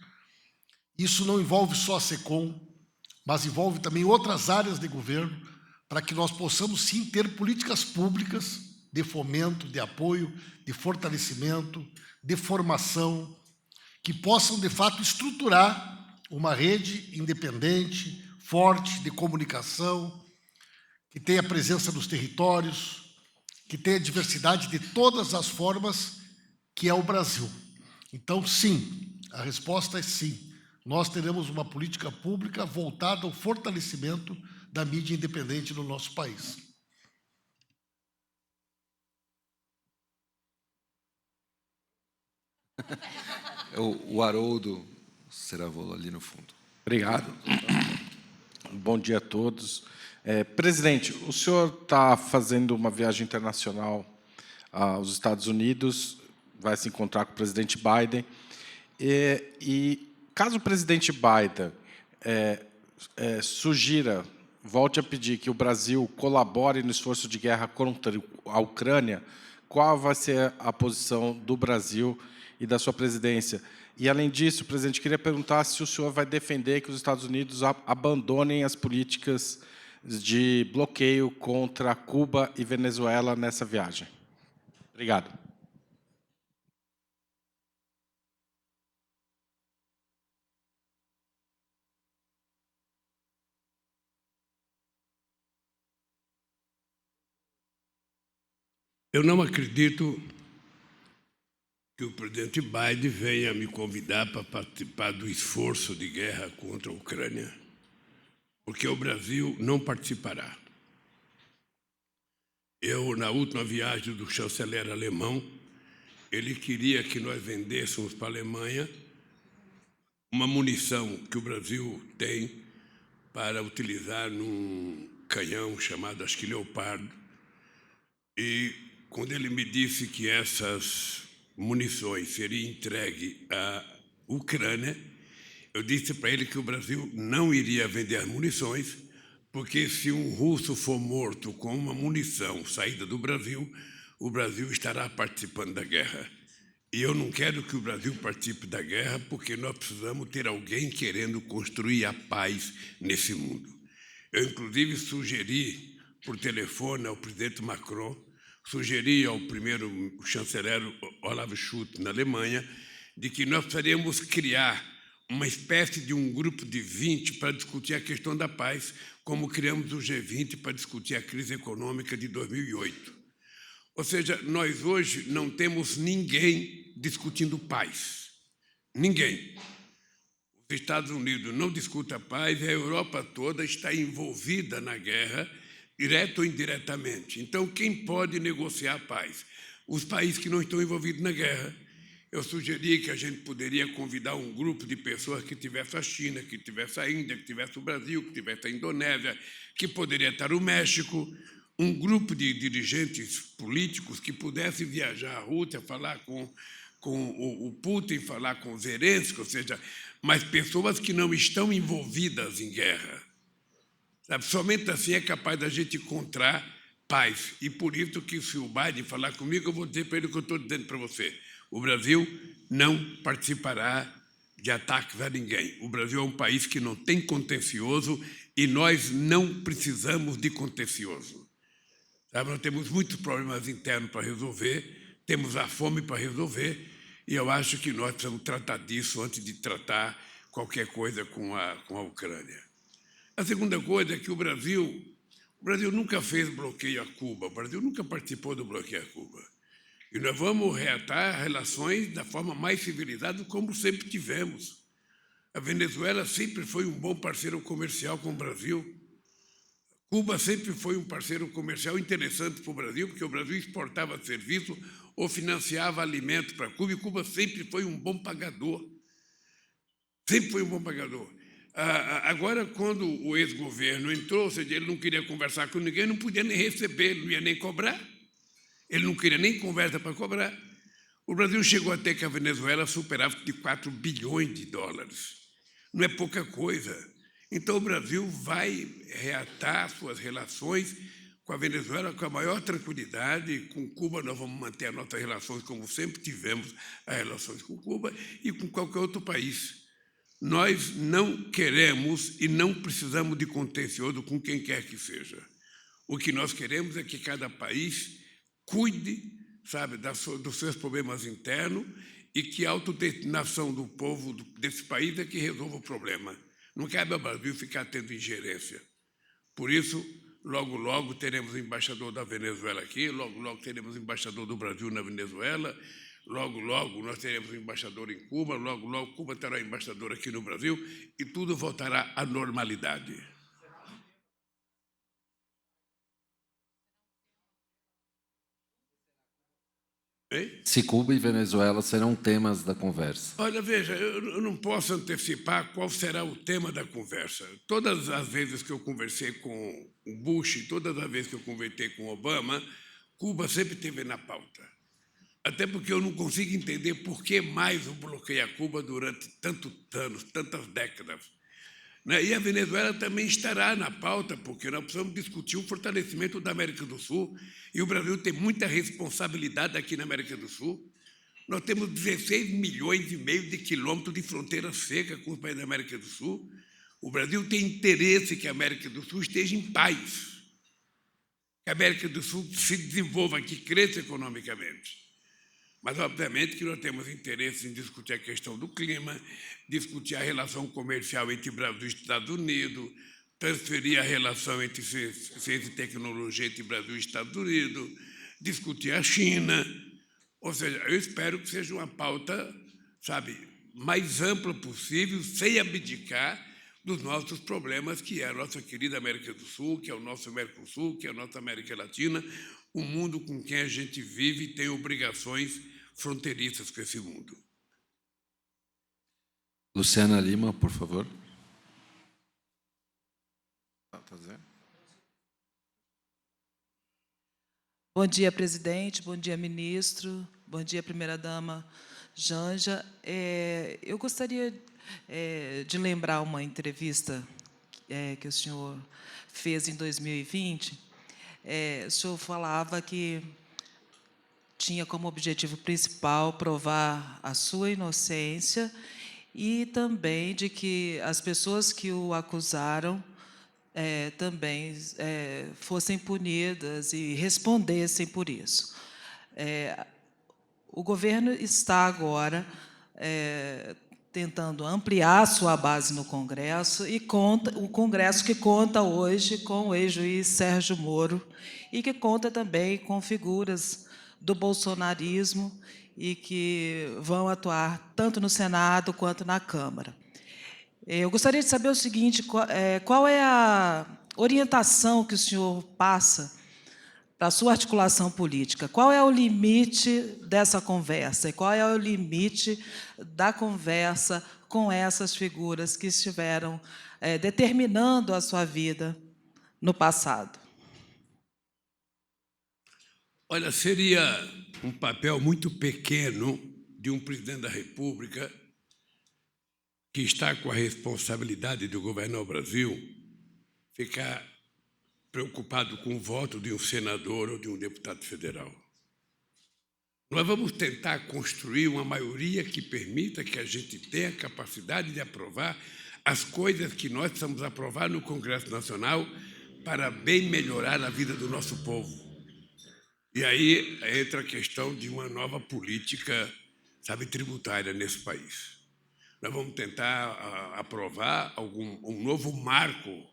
Isso não envolve só a SECOM, mas envolve também outras áreas de governo, para que nós possamos, sim, ter políticas públicas de fomento, de apoio, de fortalecimento, de formação, que possam, de fato, estruturar uma rede independente, forte, de comunicação, que tenha presença nos territórios, que tenha diversidade de todas as formas, que é o Brasil. Então, sim, a resposta é sim. Nós teremos uma política pública voltada ao fortalecimento da mídia independente no nosso país. O Haroldo Ceravolo ali no fundo. Obrigado. Bom dia a todos. Presidente, o senhor está fazendo uma viagem internacional aos Estados Unidos, vai se encontrar com o presidente Biden, e caso o presidente Biden sugira, volte a pedir que o Brasil colabore no esforço de guerra contra a Ucrânia, qual vai ser a posição do Brasil e da sua presidência? E, além disso, presidente, queria perguntar se o senhor vai defender que os Estados Unidos abandonem as políticas de bloqueio contra Cuba e Venezuela nessa viagem. Obrigado. Eu não acredito que o presidente Biden venha me convidar para participar do esforço de guerra contra a Ucrânia, porque o Brasil não participará. Na última viagem do chanceler alemão, ele queria que nós vendêssemos para a Alemanha uma munição que o Brasil tem para utilizar num canhão chamado, acho que Leopardo. E quando ele me disse que essas munições seriam entregues à Ucrânia, eu disse para ele que o Brasil não iria vender as munições, porque se um russo for morto com uma munição saída do Brasil, o Brasil estará participando da guerra. E eu não quero que o Brasil participe da guerra, porque nós precisamos ter alguém querendo construir a paz nesse mundo. Eu, inclusive, sugeri por telefone ao presidente Macron, sugeri ao primeiro chanceler Olaf Scholz, na Alemanha, de que nós precisaríamos criar uma espécie de um grupo de 20 para discutir a questão da paz, como criamos o G20 para discutir a crise econômica de 2008. Ou seja, nós hoje não temos ninguém discutindo paz. Ninguém. Os Estados Unidos não discutem a paz e a Europa toda está envolvida na guerra, direto ou indiretamente. Então, quem pode negociar a paz? Os países que não estão envolvidos na guerra. Eu sugeri que a gente poderia convidar um grupo de pessoas que tivesse a China, que tivesse a Índia, que tivesse o Brasil, que tivesse a Indonésia, que poderia estar o México, um grupo de dirigentes políticos que pudesse viajar à Rússia, falar com o Putin, falar com o Zelensky, ou seja, mas pessoas que não estão envolvidas em guerra. Sabe? Somente assim é capaz da gente encontrar paz. E por isso que, se o Biden falar comigo, eu vou dizer para ele o que eu estou dizendo para você. O Brasil não participará de ataques a ninguém. O Brasil é um país que não tem contencioso e nós não precisamos de contencioso. Sabe? Nós temos muitos problemas internos para resolver, temos a fome para resolver, e eu acho que nós precisamos tratar disso antes de tratar qualquer coisa com a Ucrânia. A segunda coisa é que o Brasil nunca fez bloqueio a Cuba, o Brasil nunca participou do bloqueio a Cuba. E nós vamos reatar relações da forma mais civilizada, como sempre tivemos. A Venezuela sempre foi um bom parceiro comercial com o Brasil. Cuba sempre foi um parceiro comercial interessante para o Brasil, porque o Brasil exportava serviço ou financiava alimentos para Cuba, e Cuba sempre foi um bom pagador. Sempre foi um bom pagador. Agora, quando o ex-governo entrou, ou seja, ele não queria conversar com ninguém, não podia nem receber, não ia nem cobrar. Ele não queria nem conversa para cobrar. O Brasil chegou até que a Venezuela superava de 4 bilhões de dólares. Não é pouca coisa. Então, o Brasil vai reatar suas relações com a Venezuela com a maior tranquilidade. Com Cuba, nós vamos manter as nossas relações como sempre tivemos as relações com Cuba e com qualquer outro país. Nós não queremos e não precisamos de contencioso com quem quer que seja. O que nós queremos é que cada país cuide, sabe, dos seus problemas internos e que a autodeterminação do povo desse país é que resolva o problema. Não cabe ao Brasil ficar tendo ingerência. Por isso, logo, logo teremos o embaixador da Venezuela aqui, logo, logo teremos o embaixador do Brasil na Venezuela, logo, logo nós teremos um embaixador em Cuba, logo, logo Cuba terá um embaixador aqui no Brasil e tudo voltará à normalidade. Se Cuba e Venezuela serão temas da conversa. Olha, veja, eu não posso antecipar qual será o tema da conversa. Todas as vezes que eu conversei com o Bush, todas as vezes que eu conversei com o Obama, Cuba sempre esteve na pauta. Até porque eu não consigo entender por que mais o bloqueio a Cuba durante tantos anos, tantas décadas. E a Venezuela também estará na pauta, porque nós precisamos discutir o fortalecimento da América do Sul, e o Brasil tem muita responsabilidade aqui na América do Sul. Nós temos 16 milhões e meio de quilômetros de fronteira seca com os países da América do Sul. O Brasil tem interesse que a América do Sul esteja em paz, que a América do Sul se desenvolva, que cresça economicamente. Mas, obviamente, que nós temos interesse em discutir a questão do clima, discutir a relação comercial entre Brasil e Estados Unidos, transferir a relação entre ciência e tecnologia entre Brasil e Estados Unidos, discutir a China. Ou seja, eu espero que seja uma pauta, sabe, mais ampla possível, sem abdicar dos nossos problemas, que é a nossa querida América do Sul, que é o nosso Mercosul, que é a nossa América Latina, o mundo com quem a gente vive e tem obrigações fronteiriças com esse mundo. Luciana Lima, por favor. Bom dia, presidente. Bom dia, ministro. Bom dia, primeira-dama Janja. Eu gostaria de lembrar uma entrevista que o senhor fez em 2020. O senhor falava que tinha como objetivo principal provar a sua inocência e também de que as pessoas que o acusaram também fossem punidas e respondessem por isso. O governo está agora tentando ampliar sua base no Congresso, e o Congresso que conta hoje com o ex-juiz Sérgio Moro e que conta também com figuras do bolsonarismo e que vão atuar tanto no Senado quanto na Câmara. Eu gostaria de saber o seguinte, qual é a orientação que o senhor passa para a sua articulação política? Qual é o limite dessa conversa? E qual é o limite da conversa com essas figuras que estiveram determinando a sua vida no passado? Olha, seria um papel muito pequeno de um presidente da República que está com a responsabilidade de governar o Brasil ficar preocupado com o voto de um senador ou de um deputado federal. Nós vamos tentar construir uma maioria que permita que a gente tenha a capacidade de aprovar as coisas que nós precisamos aprovar no Congresso Nacional para bem melhorar a vida do nosso povo. E aí entra a questão de uma nova política, tributária nesse país. Nós vamos tentar aprovar um novo marco,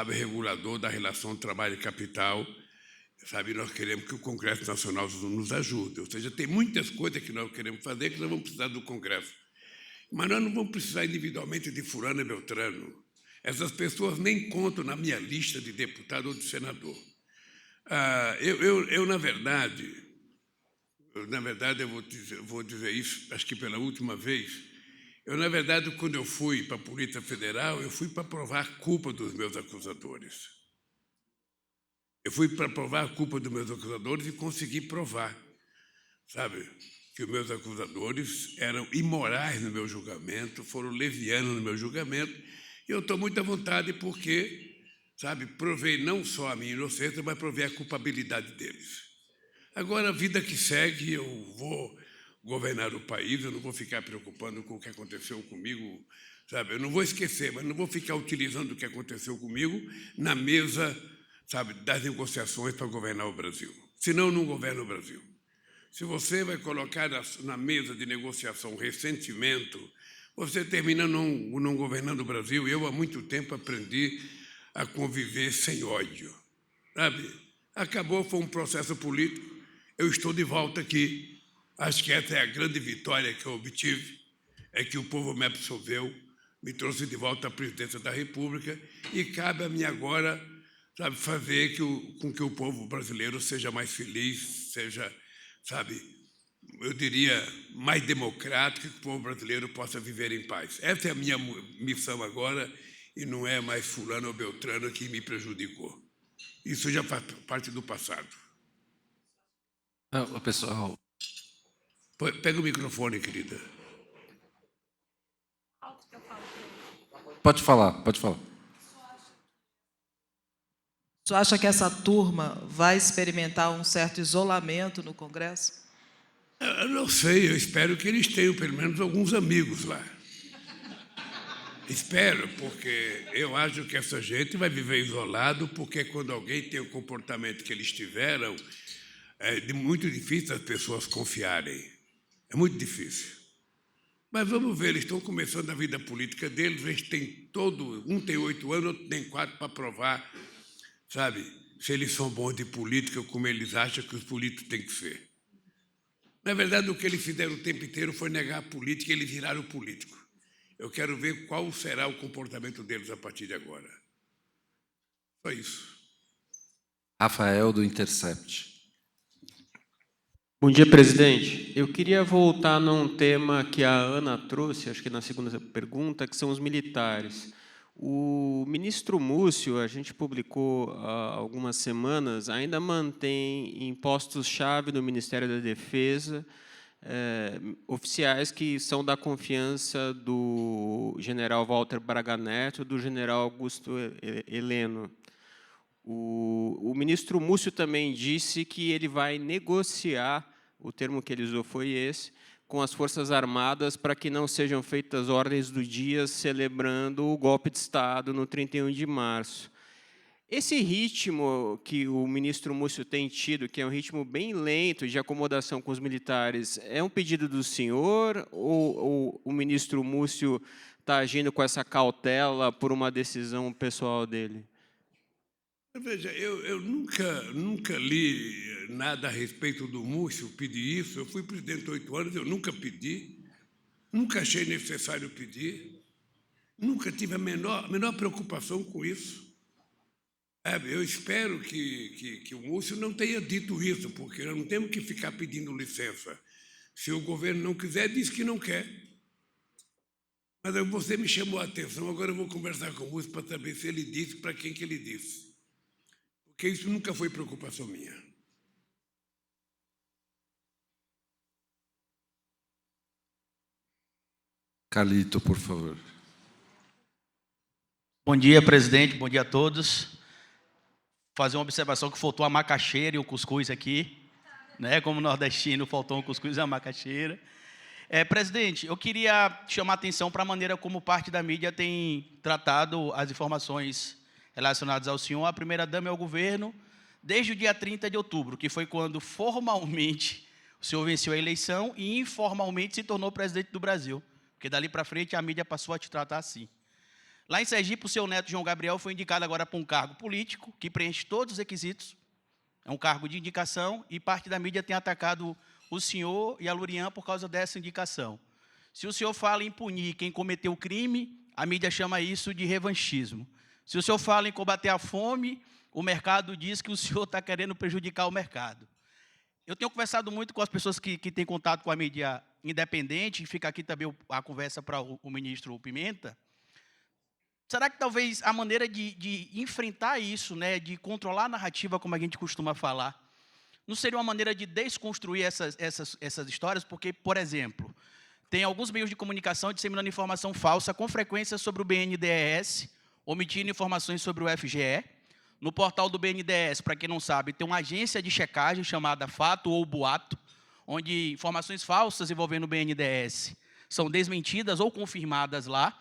regulador da relação trabalho e capital. Nós queremos que o Congresso Nacional nos ajude. Ou seja, tem muitas coisas que nós queremos fazer que nós vamos precisar do Congresso. Mas nós não vamos precisar individualmente de fulano e beltrano. Essas pessoas nem contam na minha lista de deputado ou de senador. Na verdade, eu vou dizer isso, acho que pela última vez. Na verdade, quando eu fui para a Polícia Federal, eu fui para provar a culpa dos meus acusadores. Eu fui para provar a culpa dos meus acusadores e consegui provar, que os meus acusadores eram imorais no meu julgamento, foram levianos no meu julgamento, e eu estou muito à vontade porque, provei não só a minha inocência, mas provei a culpabilidade deles. Agora, a vida que segue, eu vou governar o país, eu não vou ficar preocupando com o que aconteceu comigo, eu não vou esquecer, mas não vou ficar utilizando o que aconteceu comigo na mesa, das negociações para governar o Brasil. Senão, eu não governo o Brasil. Se você vai colocar na mesa de negociação ressentimento, você termina não governando o Brasil. Eu, há muito tempo, aprendi a conviver sem ódio. Acabou, foi um processo político, eu estou de volta aqui. Acho que essa é a grande vitória que eu obtive, é que o povo me absolveu, me trouxe de volta à presidência da República e cabe a mim agora, fazer com que o povo brasileiro seja mais feliz, seja, eu diria, mais democrático, que o povo brasileiro possa viver em paz. Essa é a minha missão agora e não é mais fulano ou beltrano que me prejudicou. Isso já faz parte do passado. Pessoal... Pega o microfone, querida. Pode falar, pode falar. O senhor acha que essa turma vai experimentar um certo isolamento no Congresso? Eu não sei, eu espero que eles tenham pelo menos alguns amigos lá. Espero, porque eu acho que essa gente vai viver isolado, porque quando alguém tem o comportamento que eles tiveram, é muito difícil as pessoas confiarem. É muito difícil. Mas vamos ver, eles estão começando a vida política deles, eles têm um tem 8 anos, outro tem 4 para provar, se eles são bons de política, como eles acham que os políticos têm que ser. Na verdade, o que eles fizeram o tempo inteiro foi negar a política e eles viraram político. Eu quero ver qual será o comportamento deles a partir de agora. Só isso. Rafael, do Intercept. Bom dia, presidente. Eu queria voltar num tema que a Ana trouxe, acho que na segunda pergunta, que são os militares. O ministro Múcio, a gente publicou há algumas semanas, ainda mantém em postos-chave do Ministério da Defesa oficiais que são da confiança do general Walter Braga Neto e do general Augusto Heleno. O ministro Múcio também disse que ele vai negociar, o termo que ele usou foi esse, com as Forças Armadas para que não sejam feitas ordens do dia celebrando o golpe de Estado no 31 de março. Esse ritmo que o ministro Múcio tem tido, que é um ritmo bem lento de acomodação com os militares, é um pedido do senhor ou o ministro Múcio está agindo com essa cautela por uma decisão pessoal dele? Veja, eu nunca li nada a respeito do Múcio pedir isso. Eu fui presidente 8 anos, eu nunca pedi, nunca achei necessário pedir, nunca tive a menor preocupação com isso. Eu espero que o Múcio não tenha dito isso, porque nós não temos que ficar pedindo licença. Se o governo não quiser, diz que não quer. Mas você me chamou a atenção, agora eu vou conversar com o Múcio para saber se ele disse, para quem que ele disse. Porque isso nunca foi preocupação minha. Calito, por favor. Bom dia, presidente. Bom dia a todos. Fazer uma observação que faltou a macaxeira e o cuscuz aqui, né? Como nordestino, faltou um cuscuz e a macaxeira. Presidente, eu queria chamar a atenção para a maneira como parte da mídia tem tratado as informações relacionadas ao senhor, a primeira-dama e ao governo, desde o dia 30 de outubro, que foi quando formalmente o senhor venceu a eleição e informalmente se tornou presidente do Brasil, porque dali para frente a mídia passou a te tratar assim. Lá em Sergipe, o seu neto, João Gabriel, foi indicado agora para um cargo político, que preenche todos os requisitos, é um cargo de indicação, e parte da mídia tem atacado o senhor e a Lurian por causa dessa indicação. Se o senhor fala em punir quem cometeu o crime, a mídia chama isso de revanchismo. Se o senhor fala em combater a fome, o mercado diz que o senhor está querendo prejudicar o mercado. Eu tenho conversado muito com as pessoas que têm contato com a mídia independente, e fica aqui também a conversa para o ministro Pimenta. Será que talvez a maneira de enfrentar isso, né, de controlar a narrativa, como a gente costuma falar, não seria uma maneira de desconstruir essas histórias? Porque, por exemplo, tem alguns meios de comunicação disseminando informação falsa com frequência sobre o BNDES, omitindo informações sobre o FGE. No portal do BNDES, para quem não sabe, tem uma agência de checagem chamada Fato ou Boato, onde informações falsas envolvendo o BNDES são desmentidas ou confirmadas lá.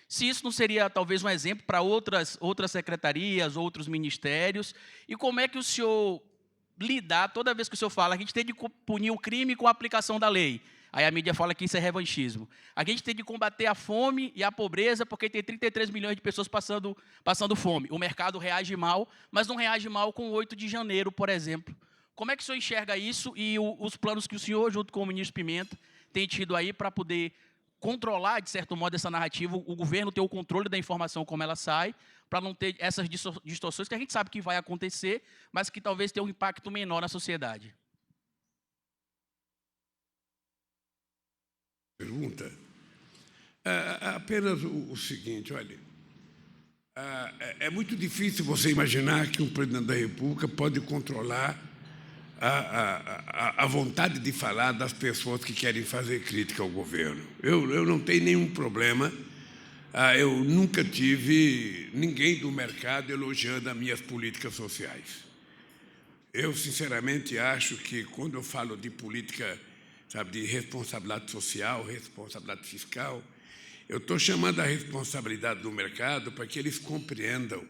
Se isso não seria, talvez, um exemplo para outras secretarias, outros ministérios, e como é que o senhor lidar, toda vez que o senhor fala, a gente tem de punir o crime com a aplicação da lei. Aí a mídia fala que isso é revanchismo. A gente tem de combater a fome e a pobreza, porque tem 33 milhões de pessoas passando fome. O mercado reage mal, mas não reage mal com o 8 de janeiro, por exemplo. Como é que o senhor enxerga isso e os planos que o senhor, junto com o ministro Pimenta, tem tido aí para poder controlar, de certo modo, essa narrativa, o governo ter o controle da informação como ela sai, para não ter essas distorções que a gente sabe que vai acontecer, mas que talvez tenham um impacto menor na sociedade? Pergunta. Apenas o seguinte, olha, é muito difícil você imaginar que um presidente da República pode controlar a vontade de falar das pessoas que querem fazer crítica ao governo. Eu não tenho nenhum problema, eu nunca tive ninguém do mercado elogiando as minhas políticas sociais. Eu, sinceramente, acho que quando eu falo de política, sabe, de responsabilidade social, responsabilidade fiscal, eu estou chamando a responsabilidade do mercado para que eles compreendam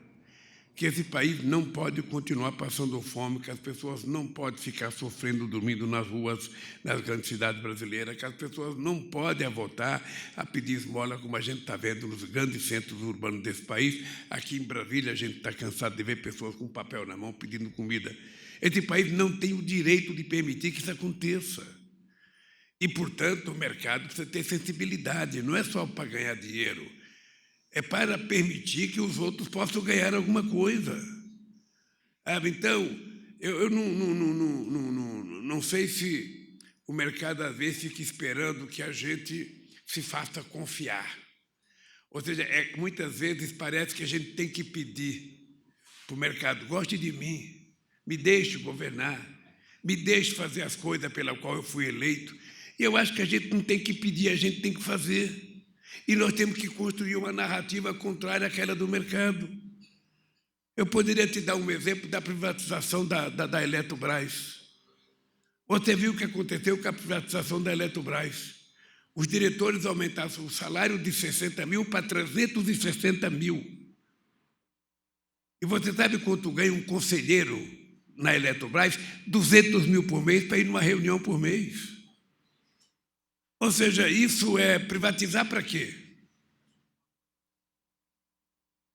que esse país não pode continuar passando fome, que as pessoas não podem ficar sofrendo, dormindo nas ruas, nas grandes cidades brasileiras, que as pessoas não podem votar a pedir esmola, como a gente está vendo nos grandes centros urbanos desse país. Aqui em Brasília, a gente está cansado de ver pessoas com papel na mão pedindo comida. Esse país não tem o direito de permitir que isso aconteça. E, portanto, o mercado precisa ter sensibilidade, não é só para ganhar dinheiro, é para permitir que os outros possam ganhar alguma coisa. Então, eu não sei se o mercado, às vezes, fica esperando que a gente se faça confiar. Ou seja, muitas vezes parece que a gente tem que pedir para o mercado: goste de mim, me deixe governar, me deixe fazer as coisas pelas quais eu fui eleito. E eu acho que a gente não tem que pedir, a gente tem que fazer. E nós temos que construir uma narrativa contrária àquela do mercado. Eu poderia te dar um exemplo da privatização da Eletrobras. Você viu o que aconteceu com a privatização da Eletrobras. Os diretores aumentaram o salário de 60 mil para 360 mil. E você sabe quanto ganha um conselheiro na Eletrobras? 200 mil por mês para ir numa reunião por mês. Ou seja, isso é privatizar para quê?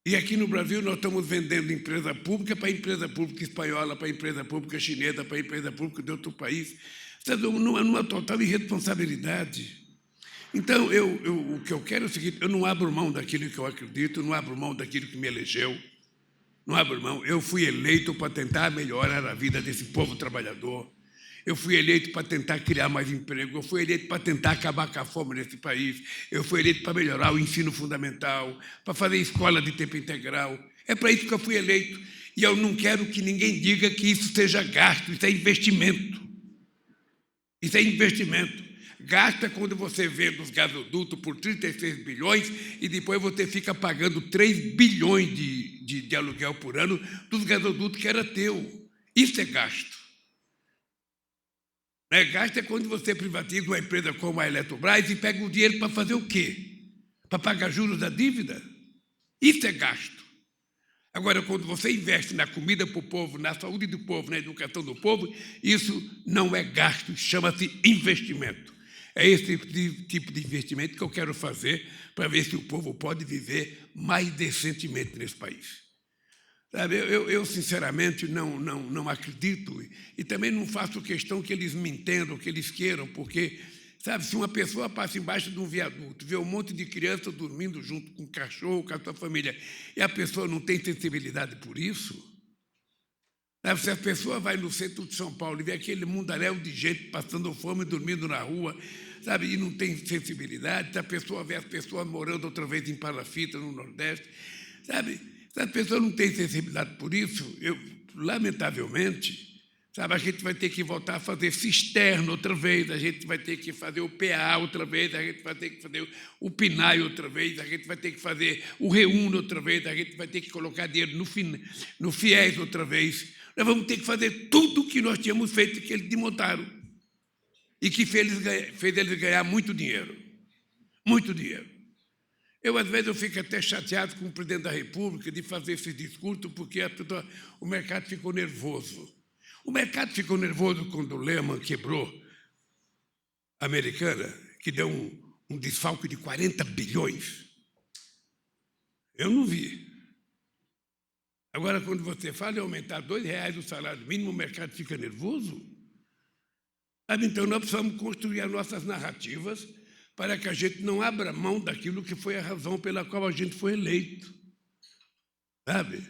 E aqui no Brasil nós estamos vendendo empresa pública para empresa pública espanhola, para empresa pública chinesa, para empresa pública de outro país. Numa total irresponsabilidade. Então, o que eu quero é o seguinte: eu não abro mão daquilo que eu acredito, não abro mão daquilo que me elegeu, não abro mão. Eu fui eleito para tentar melhorar a vida desse povo trabalhador. Eu fui eleito para tentar criar mais emprego. Eu fui eleito para tentar acabar com a fome nesse país. Eu fui eleito para melhorar o ensino fundamental, para fazer escola de tempo integral. É para isso que eu fui eleito. E eu não quero que ninguém diga que isso seja gasto, isso é investimento. Isso é investimento. Gasta quando você vende os gasodutos por 36 bilhões e depois você fica pagando 3 bilhões de aluguel por ano dos gasodutos que era teu. Isso é gasto. Gasto é quando você privatiza uma empresa como a Eletrobras e pega o dinheiro para fazer o quê? Para pagar juros da dívida? Isso é gasto. Agora, quando você investe na comida para o povo, na saúde do povo, na educação do povo, isso não é gasto, chama-se investimento. É esse tipo de investimento que eu quero fazer para ver se o povo pode viver mais decentemente nesse país. Sabe, eu sinceramente, não acredito e também não faço questão que eles me entendam, que eles queiram, porque, sabe, se uma pessoa passa embaixo de um viaduto, vê um monte de crianças dormindo junto com um cachorro, com a sua família, e a pessoa não tem sensibilidade por isso, sabe, se a pessoa vai no centro de São Paulo e vê aquele mundaréu de gente passando fome, dormindo na rua, sabe, e não tem sensibilidade, se a pessoa vê as pessoas morando outra vez em Palafita, no Nordeste, sabe, se a pessoa não tem sensibilidade por isso, lamentavelmente, sabe, a gente vai ter que voltar a fazer cisterna outra vez, a gente vai ter que fazer o PA outra vez, a gente vai ter que fazer o PNAE outra vez, a gente vai ter que fazer o REUNE outra vez, a gente vai ter que colocar dinheiro no FIES outra vez. Nós vamos ter que fazer tudo o que nós tínhamos feito, que eles desmontaram, e que fez eles ganhar muito dinheiro. Muito dinheiro. Às vezes, eu fico até chateado com o presidente da República de fazer esse discurso, porque o mercado ficou nervoso. O mercado ficou nervoso quando o Lehman quebrou a Americana, que deu um desfalque de 40 bilhões. Eu não vi. Agora, quando você fala em aumentar R$2 o salário mínimo, o mercado fica nervoso. Então, nós precisamos construir as nossas narrativas para que a gente não abra mão daquilo que foi a razão pela qual a gente foi eleito. Sabe?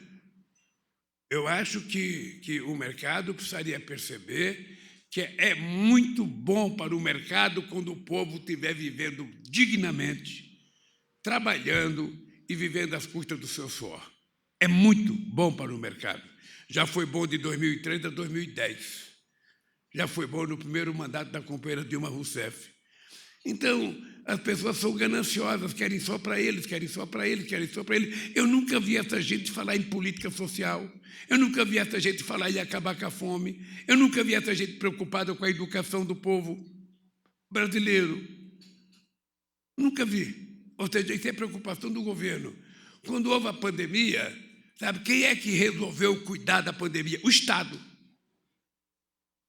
Eu acho que o mercado precisaria perceber que é muito bom para o mercado quando o povo estiver vivendo dignamente, trabalhando e vivendo às custas do seu suor. É muito bom para o mercado. Já foi bom de 2003 a 2010. Já foi bom no primeiro mandato da companheira Dilma Rousseff. Então, as pessoas são gananciosas, querem só para eles, querem só para eles, querem só para eles. Eu nunca vi essa gente falar em política social. Eu nunca vi essa gente falar em acabar com a fome. Eu nunca vi essa gente preocupada com a educação do povo brasileiro. Nunca vi. Ou seja, isso é preocupação do governo. Quando houve a pandemia, sabe, quem é que resolveu cuidar da pandemia? O Estado.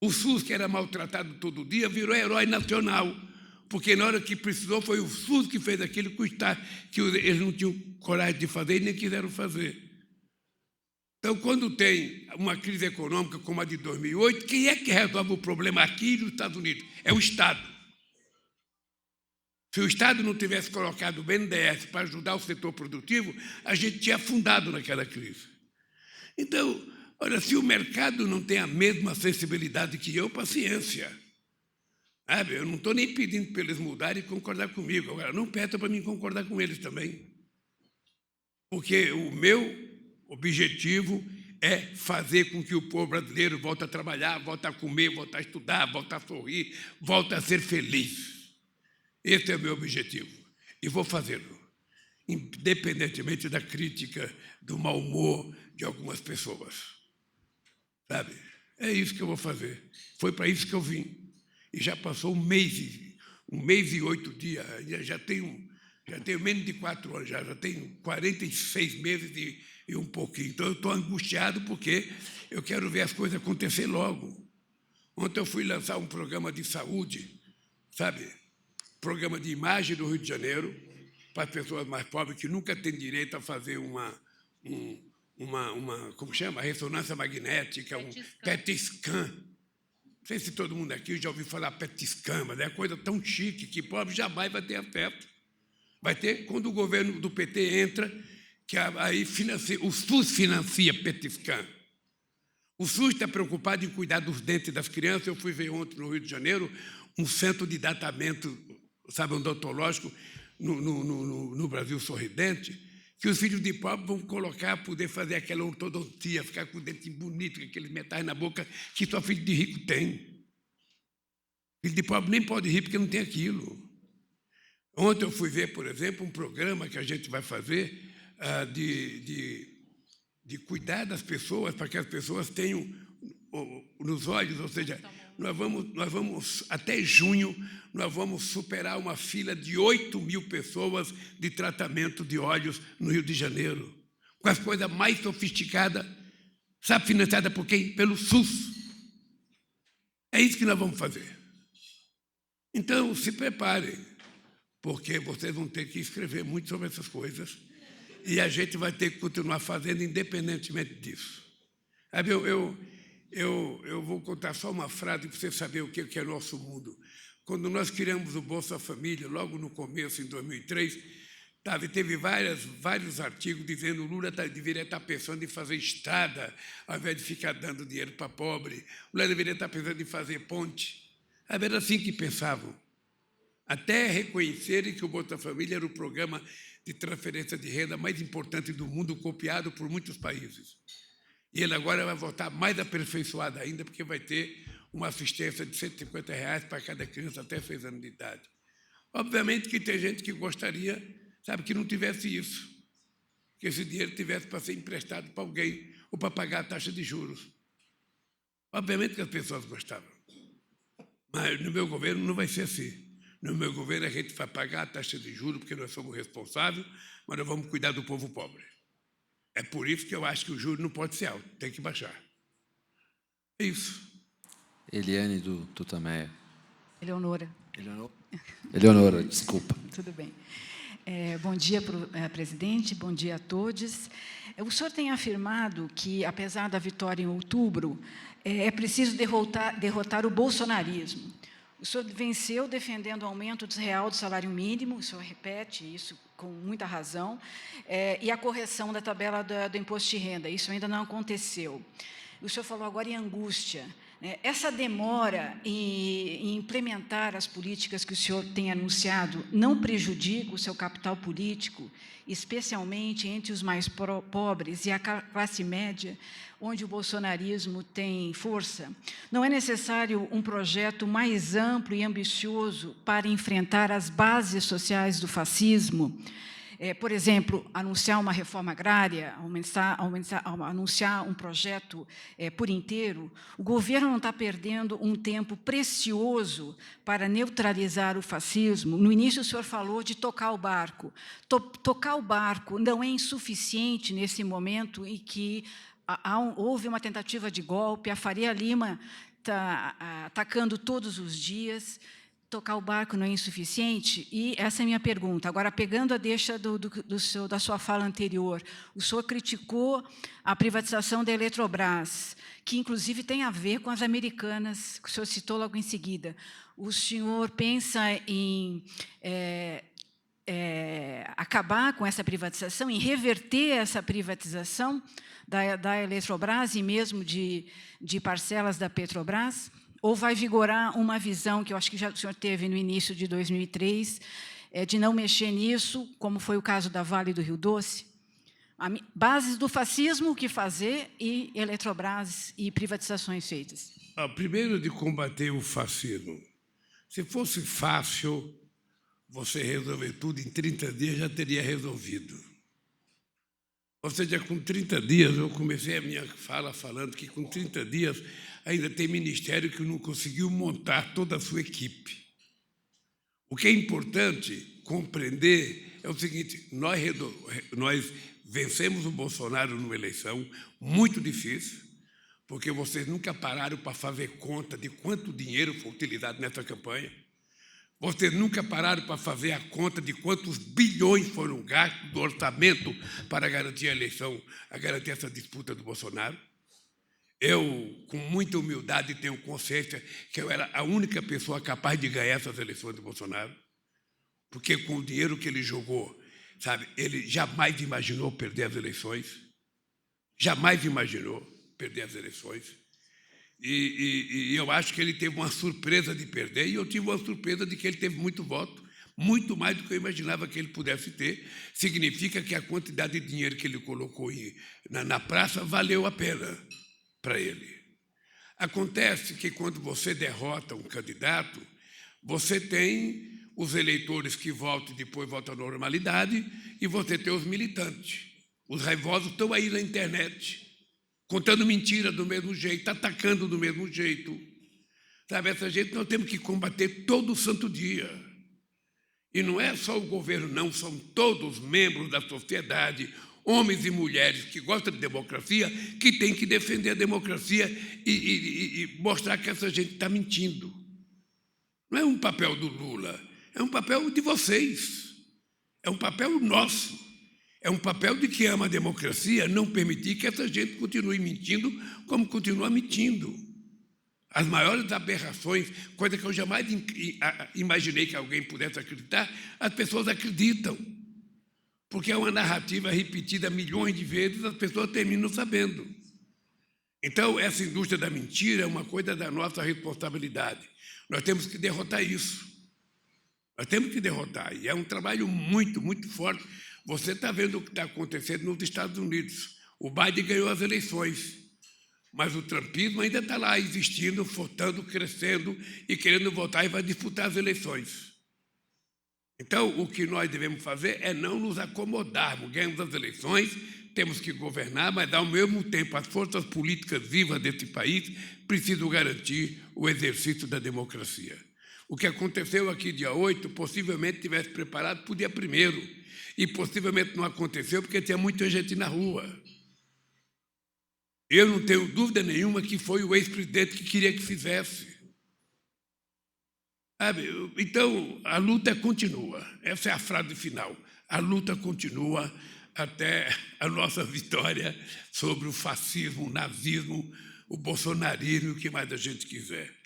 O SUS, que era maltratado todo dia, virou herói nacional. Porque na hora que precisou, foi o SUS que fez aquilo que eles não tinham coragem de fazer e nem quiseram fazer. Então, quando tem uma crise econômica como a de 2008, quem é que resolve o problema aqui nos Estados Unidos? É o Estado. Se o Estado não tivesse colocado o BNDES para ajudar o setor produtivo, a gente tinha afundado naquela crise. Então, olha, se o mercado não tem a mesma sensibilidade que eu, paciência. Eu não estou nem pedindo para eles mudarem e concordar comigo. Agora, não peça para mim concordar com eles também. Porque o meu objetivo é fazer com que o povo brasileiro volte a trabalhar, volte a comer, volte a estudar, volte a sorrir, volte a ser feliz. Esse é o meu objetivo. E vou fazê-lo, independentemente da crítica, do mau humor de algumas pessoas. Sabe? É isso que eu vou fazer. Foi para isso que eu vim. E já passou um mês e 8 dias, já tenho menos de 4 anos, já tenho 46 meses de e um pouquinho. Então, eu estou angustiado porque eu quero ver as coisas acontecer logo. Ontem eu fui lançar um programa de saúde, sabe? Programa de imagem do Rio de Janeiro, para as pessoas mais pobres que nunca têm direito a fazer como chama? Ressonância magnética, um PET scan. Não sei se todo mundo aqui já ouviu falar PET scan, mas é coisa tão chique que pobre jamais vai ter acesso. Vai ter quando o governo do PT entra, que aí o SUS financia PET scan. O SUS está preocupado em cuidar dos dentes das crianças. Eu fui ver ontem no Rio de Janeiro um centro de tratamento, sabe, odontológico no Brasil Sorridente, que os filhos de pobre vão colocar, poder fazer aquela ortodontia, ficar com o dente bonito, com aqueles metais na boca, que só filho de rico tem. Filho de pobre nem pode rir porque não tem aquilo. Ontem eu fui ver, por exemplo, um programa que a gente vai fazer de cuidar das pessoas, para que as pessoas tenham nos olhos, ou seja, nós vamos até junho, nós vamos superar uma fila de 8.000 pessoas de tratamento de olhos no Rio de Janeiro, com as coisas mais sofisticadas, sabe, financiada por quem? Pelo SUS. É isso que nós vamos fazer. Então, se preparem, porque vocês vão ter que escrever muito sobre essas coisas e a gente vai ter que continuar fazendo independentemente disso. Sabe, eu vou contar só uma frase para você saber o que é nosso mundo. Quando nós criamos o Bolsa Família, logo no começo, em 2003, teve vários artigos dizendo que o Lula deveria estar pensando em fazer estrada, ao invés de ficar dando dinheiro para pobre. O Lula deveria estar pensando em fazer ponte. Era assim que pensavam. Até reconhecerem que o Bolsa Família era o programa de transferência de renda mais importante do mundo, copiado por muitos países. E ele agora vai voltar mais aperfeiçoado ainda, porque vai ter uma assistência de R$150 para cada criança até 6 anos de idade. Obviamente que tem gente que gostaria, sabe, que não tivesse isso, que esse dinheiro tivesse para ser emprestado para alguém ou para pagar a taxa de juros. Obviamente que as pessoas gostavam. Mas no meu governo não vai ser assim. No meu governo a gente vai pagar a taxa de juros porque nós somos responsáveis, mas nós vamos cuidar do povo pobre. É por isso que eu acho que o juro não pode ser alto, tem que baixar. É isso. Eliane, do Tutameia. Eleonora. Eleonora, desculpa. Tudo bem. Bom dia, presidente, bom dia a todos. O senhor tem afirmado que, apesar da vitória em outubro, é preciso derrotar o bolsonarismo. O senhor venceu defendendo o aumento real do salário mínimo, o senhor repete isso com muita razão, e a correção da tabela do imposto de renda, isso ainda não aconteceu. O senhor falou agora em angústia. Essa demora em implementar as políticas que o senhor tem anunciado não prejudica o seu capital político, especialmente entre os mais pobres e a classe média, onde o bolsonarismo tem força? Não é necessário um projeto mais amplo e ambicioso para enfrentar as bases sociais do fascismo? Por exemplo, anunciar uma reforma agrária, anunciar um projeto por inteiro. O governo não está perdendo um tempo precioso para neutralizar o fascismo. No início, o senhor falou de tocar o barco. Tocar o barco não é insuficiente nesse momento em que houve uma tentativa de golpe, a Faria Lima está atacando todos os dias. Tocar o barco não é insuficiente? E essa é a minha pergunta. Agora, pegando a deixa da sua fala anterior, o senhor criticou a privatização da Eletrobras, que, inclusive, tem a ver com as americanas, que o senhor citou logo em seguida. O senhor pensa em acabar com essa privatização, em reverter essa privatização da Eletrobras e mesmo de parcelas da Petrobras? Ou vai vigorar uma visão que eu acho que já o senhor teve no início de 2003, de não mexer nisso, como foi o caso da Vale do Rio Doce? Bases do fascismo, o que fazer, e Eletrobras e privatizações feitas. Primeiro, de combater o fascismo. Se fosse fácil você resolver tudo em 30 dias, já teria resolvido. Ou seja, com 30 dias, eu comecei a minha fala falando que com 30 dias ainda tem ministério que não conseguiu montar toda a sua equipe. O que é importante compreender é o seguinte: nós vencemos o Bolsonaro numa eleição muito difícil, porque vocês nunca pararam para fazer conta de quanto dinheiro foi utilizado nessa campanha. Vocês nunca pararam para fazer a conta de quantos bilhões foram gastos do orçamento para garantir a eleição, a garantir essa disputa do Bolsonaro. Eu, com muita humildade, tenho consciência que eu era a única pessoa capaz de ganhar essas eleições do Bolsonaro, porque com o dinheiro que ele jogou, sabe, ele jamais imaginou perder as eleições, jamais imaginou perder as eleições. E eu acho que ele teve uma surpresa de perder, e eu tive uma surpresa de que ele teve muito voto, muito mais do que eu imaginava que ele pudesse ter. Significa que a quantidade de dinheiro que ele colocou na praça valeu a pena para ele. Acontece que, quando você derrota um candidato, você tem os eleitores que votam e depois voltam à normalidade, e você tem os militantes. Os raivosos estão aí na internet, contando mentira do mesmo jeito, atacando do mesmo jeito. Sabe, essa gente nós temos que combater todo santo dia. E não é só o governo, não, são todos os membros da sociedade, homens e mulheres que gostam de democracia, que têm que defender a democracia e mostrar que essa gente está mentindo. Não é um papel do Lula, é um papel de vocês, é um papel nosso. É um papel de quem ama a democracia não permitir que essa gente continue mentindo como continua mentindo. As maiores aberrações, coisa que eu jamais imaginei que alguém pudesse acreditar, as pessoas acreditam. Porque é uma narrativa repetida milhões de vezes, as pessoas terminam sabendo. Então, essa indústria da mentira é uma coisa da nossa responsabilidade. Nós temos que derrotar isso. Nós temos que derrotar. E é um trabalho muito, muito forte. Você está vendo o que está acontecendo nos Estados Unidos. O Biden ganhou as eleições, mas o trumpismo ainda está lá existindo, votando, crescendo e querendo votar e vai disputar as eleições. Então, o que nós devemos fazer é não nos acomodarmos. Ganhamos as eleições, temos que governar, mas, ao mesmo tempo, as forças políticas vivas desse país precisam garantir o exercício da democracia. O que aconteceu aqui dia 8, possivelmente tivesse preparado para o dia 1º, e possivelmente não aconteceu porque tinha muita gente na rua. Eu não tenho dúvida nenhuma que foi o ex-presidente que queria que fizesse. Então, a luta continua. Essa é a frase final. A luta continua até a nossa vitória sobre o fascismo, o nazismo, o bolsonarismo, o que mais a gente quiser.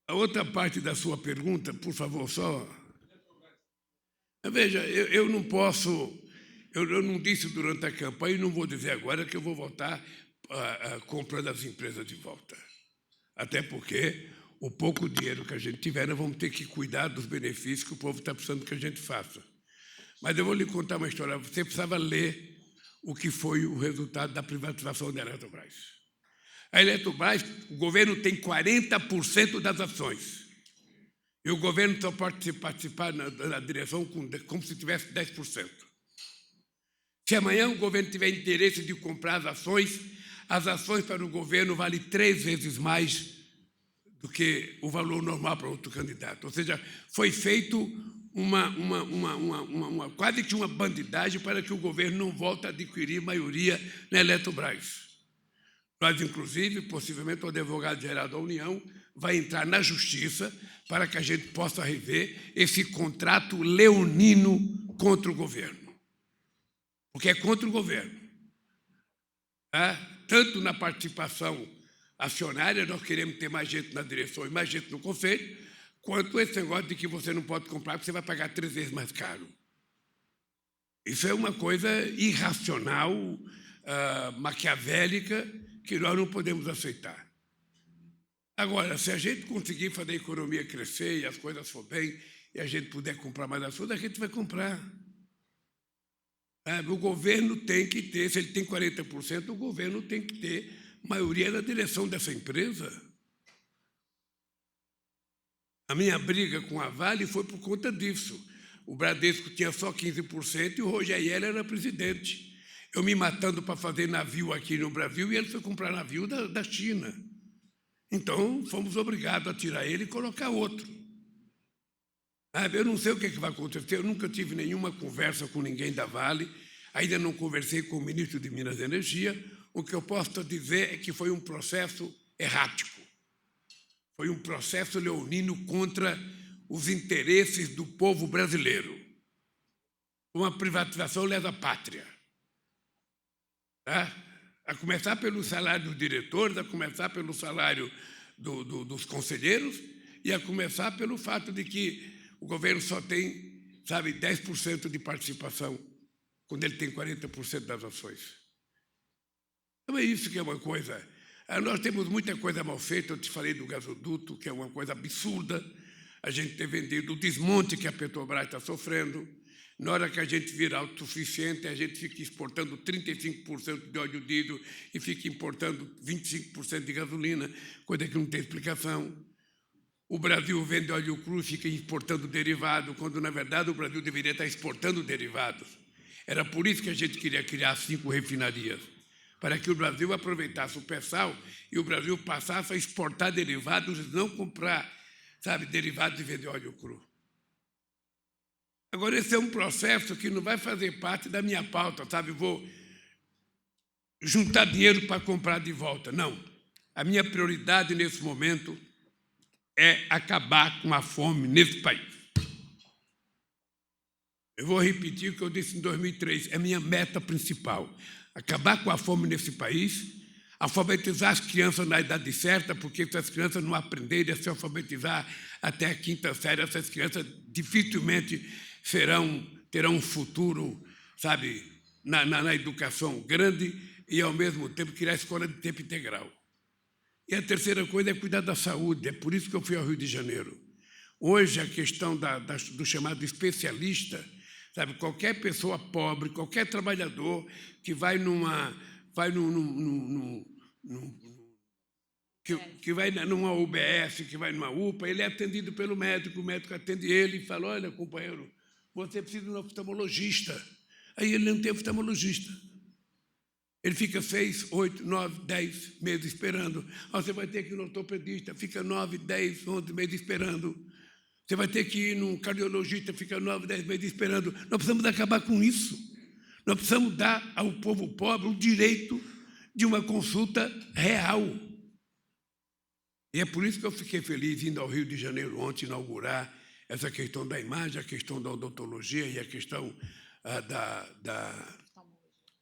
A outra parte da sua pergunta, por favor, só... Veja, eu não posso... Eu não disse durante a campanha e não vou dizer agora que eu vou voltar comprando as empresas de volta. Até porque o pouco dinheiro que a gente tiver, nós vamos ter que cuidar dos benefícios que o povo está precisando que a gente faça. Mas eu vou lhe contar uma história. Você precisava ler o que foi o resultado da privatização da Eletrobras. A Eletrobras, o governo tem 40% das ações. E o governo só pode participar na direção como se tivesse 10%. Se amanhã o governo tiver interesse de comprar as ações para o governo valem 3 vezes mais do que o valor normal para outro candidato. Ou seja, foi feito quase que uma bandidagem para que o governo não volte a adquirir maioria na Eletrobras. Nós, inclusive, possivelmente, o advogado-geral da União vai entrar na Justiça para que a gente possa rever esse contrato leonino contra o governo. Porque é contra o governo. Tanto na participação acionária, nós queremos ter mais gente na direção e mais gente no conselho, quanto esse negócio de que você não pode comprar porque você vai pagar 3 vezes mais caro. Isso é uma coisa irracional, maquiavélica, que nós não podemos aceitar. Agora, se a gente conseguir fazer a economia crescer e as coisas for bem, e a gente puder comprar mais ações, a gente vai comprar. O governo tem que ter, se ele tem 40%, o governo tem que ter maioria na direção dessa empresa. A minha briga com a Vale foi por conta disso. O Bradesco tinha só 15% e o Rogério era presidente. Eu me matando para fazer navio aqui no Brasil e ele foi comprar navio da China. Então, fomos obrigados a tirar ele e colocar outro. Eu não sei o que vai acontecer, eu nunca tive nenhuma conversa com ninguém da Vale. ainda não conversei com o ministro de Minas e Energia. O que eu posso dizer é que foi um processo errático. Foi um processo leonino contra os interesses do povo brasileiro. Uma privatização lesa pátria. Tá? A começar pelo salário dos diretores, a começar pelo salário dos conselheiros e a começar pelo fato de que o governo só tem, 10% de participação, quando ele tem 40% das ações. Então é isso que é uma coisa. Nós temos muita coisa mal feita. Eu te falei do gasoduto, que é uma coisa absurda. A gente ter vendido o desmonte que a Petrobras está sofrendo. Na hora que a gente vira autossuficiente, a gente fica exportando 35% de óleo diesel e fica importando 25% de gasolina, coisa que não tem explicação. O Brasil vende óleo cru e fica exportando derivado, quando, na verdade, o Brasil deveria estar exportando derivados. Era por isso que a gente queria criar 5 refinarias, para que o Brasil aproveitasse o pré-sal e o Brasil passasse a exportar derivados e não comprar, derivados e vender óleo cru. Agora, esse é um processo que não vai fazer parte da minha pauta, Vou juntar dinheiro para comprar de volta. Não. A minha prioridade nesse momento é acabar com a fome nesse país. Eu vou repetir o que eu disse em 2003, é minha meta principal. Acabar com a fome nesse país, alfabetizar as crianças na idade certa, porque se as crianças não aprenderem a se alfabetizar até a 5ª série, essas crianças dificilmente terão um futuro, na educação grande e, ao mesmo tempo, criar escola de tempo integral. E a terceira coisa é cuidar da saúde. É por isso que eu fui ao Rio de Janeiro. Hoje, a questão do chamado especialista, qualquer pessoa pobre, qualquer trabalhador que vai numa UBS, que vai numa UPA, ele é atendido pelo médico, o médico atende ele e fala: olha, companheiro, você precisa de um oftalmologista. Aí ele não tem oftalmologista. Ele fica 6, 8, 9, 10 meses esperando. Você vai ter que ir no ortopedista, fica 9, 10, 11 meses esperando. Você vai ter que ir num cardiologista, fica 9, 10 meses esperando. Nós precisamos acabar com isso. Nós precisamos dar ao povo pobre o direito de uma consulta real. E é por isso que eu fiquei feliz indo ao Rio de Janeiro ontem inaugurar essa questão da imagem, a questão da odontologia e a questão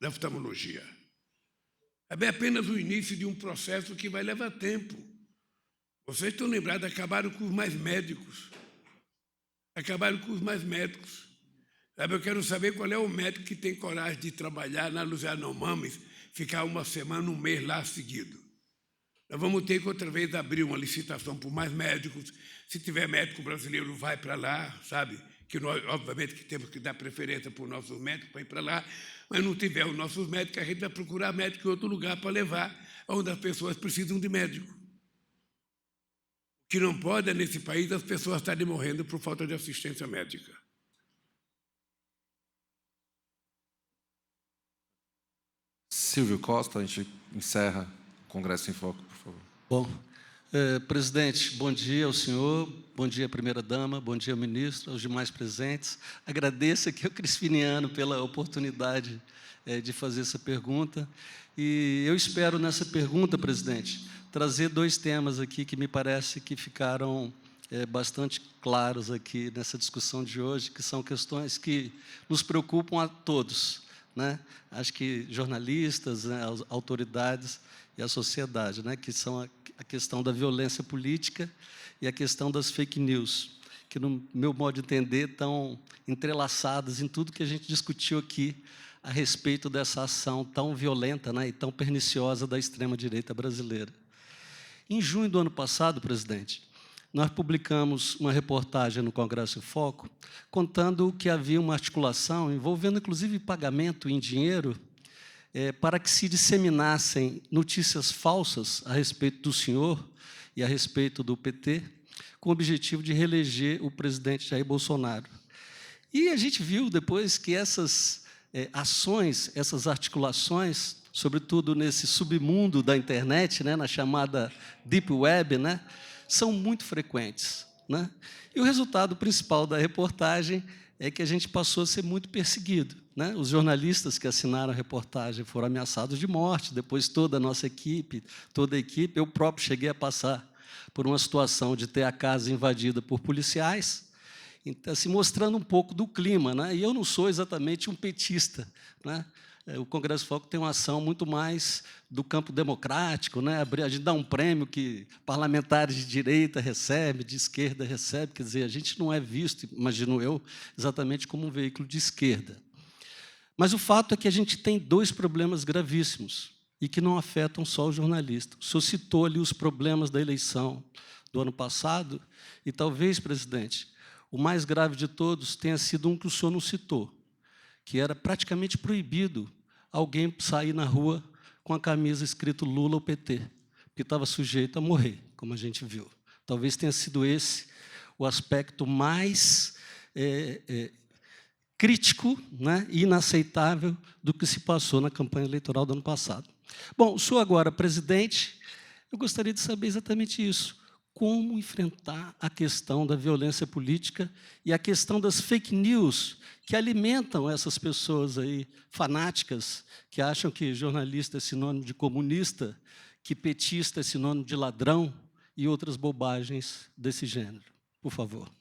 da oftalmologia. É apenas o início de um processo que vai levar tempo. Vocês estão lembrados, acabaram com os mais médicos. Acabaram com os mais médicos. Eu quero saber qual é o médico que tem coragem de trabalhar na Los Yanomamis, ficar uma semana, um mês lá seguido. Nós vamos ter que outra vez abrir uma licitação por mais médicos. Se tiver médico brasileiro, vai para lá, Que nós, obviamente, que temos que dar preferência para os nossos médicos para ir para lá, mas não tiver os nossos médicos, a gente vai procurar médico em outro lugar para levar onde as pessoas precisam de médico. O que não pode é, nesse país, as pessoas estarem morrendo por falta de assistência médica. Silvio Costa, a gente encerra o Congresso em Foco, por favor. Bom, presidente, bom dia ao senhor, bom dia, primeira-dama, bom dia, ministro, aos demais presentes. Agradeço aqui ao Crispiniano pela oportunidade de fazer essa pergunta. E eu espero, nessa pergunta, presidente, trazer 2 temas aqui que me parece que ficaram bastante claros aqui nessa discussão de hoje, que são questões que nos preocupam a todos, Acho que jornalistas, as autoridades e a sociedade, que são a questão da violência política e a questão das fake news, que, no meu modo de entender, estão entrelaçadas em tudo que a gente discutiu aqui a respeito dessa ação tão violenta e tão perniciosa da extrema-direita brasileira. Em junho do ano passado, presidente, nós publicamos uma reportagem no Congresso em Foco, contando que havia uma articulação envolvendo, inclusive, pagamento em dinheiro para que se disseminassem notícias falsas a respeito do senhor e a respeito do PT, com o objetivo de reeleger o presidente Jair Bolsonaro. E a gente viu depois que essas ações, essas articulações, sobretudo nesse submundo da internet, na chamada Deep Web, são muito frequentes. E o resultado principal da reportagem é que a gente passou a ser muito perseguido. né? Os jornalistas que assinaram a reportagem foram ameaçados de morte, depois toda a nossa equipe, toda a equipe, eu próprio cheguei a passar por uma situação de ter a casa invadida por policiais, então, assim, mostrando um pouco do clima, né? E eu não sou exatamente um petista, né? O Congresso Foco tem uma ação muito mais do campo democrático, né? A gente dá um prêmio que parlamentares de direita recebem, de esquerda recebem, quer dizer, a gente não é visto, imagino eu, exatamente como um veículo de esquerda. Mas o fato é que a gente tem dois problemas gravíssimos e que não afetam só o jornalista. O senhor citou ali os problemas da eleição do ano passado e talvez, presidente, o mais grave de todos tenha sido um que o senhor não citou, que era praticamente proibido alguém sair na rua com a camisa escrito Lula ou PT, porque estava sujeito a morrer, como a gente viu. Talvez tenha sido esse o aspecto mais crítico, né, e inaceitável do que se passou na campanha eleitoral do ano passado. Bom, o senhor agora, presidente, eu gostaria de saber exatamente isso. Como enfrentar a questão da violência política e a questão das fake news que alimentam essas pessoas aí fanáticas que acham que jornalista é sinônimo de comunista, que petista é sinônimo de ladrão e outras bobagens desse gênero. Por favor.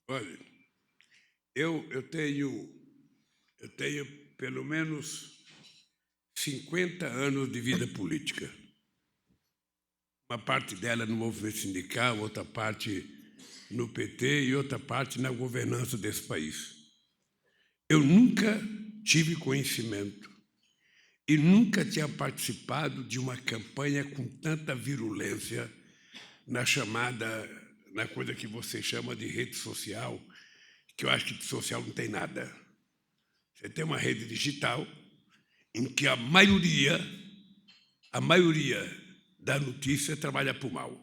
Olha, eu tenho pelo menos 50 anos de vida política. Uma parte dela no movimento sindical, outra parte no PT e outra parte na governança desse país. Eu nunca tive conhecimento e nunca tinha participado de uma campanha com tanta virulência na coisa que você chama de rede social, que eu acho que de social não tem nada. Você tem uma rede digital em que a maioria da notícia trabalha para o mal.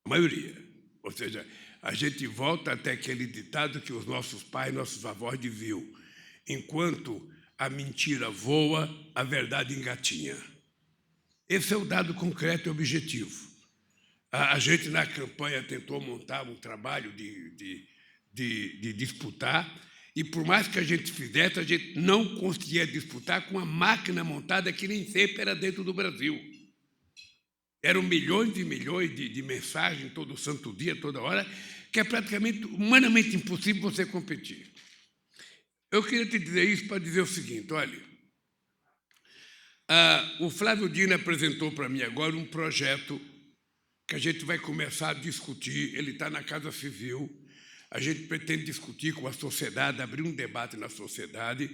A maioria. Ou seja, a gente volta até aquele ditado que os nossos pais, nossos avós diziam: enquanto a mentira voa, a verdade engatinha. Esse é o dado concreto e objetivo. A gente, na campanha, tentou montar um trabalho de disputar, e, por mais que a gente fizesse, a gente não conseguia disputar com a máquina montada que nem sempre era dentro do Brasil. Eram milhões e milhões de mensagens todo santo dia, toda hora, que é praticamente humanamente impossível você competir. Eu queria te dizer isso para dizer o seguinte: olha, o Flávio Dino apresentou para mim agora um projeto que a gente vai começar a discutir, ele está na Casa Civil, a gente pretende discutir com a sociedade, abrir um debate na sociedade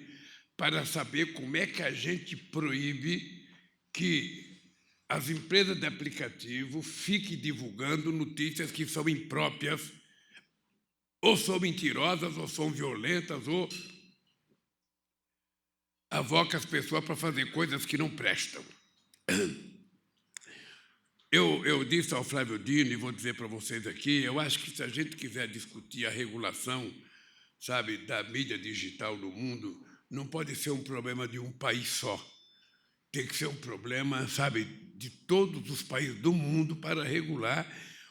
para saber como é que a gente proíbe que as empresas de aplicativo fiquem divulgando notícias que são impróprias, ou são mentirosas, ou são violentas, ou avocam as pessoas para fazer coisas que não prestam. Eu disse ao Flávio Dino, e vou dizer para vocês aqui, eu acho que se a gente quiser discutir a regulação, sabe, da mídia digital no mundo, não pode ser um problema de um país só. Tem que ser um problema, sabe, de todos os países do mundo para regular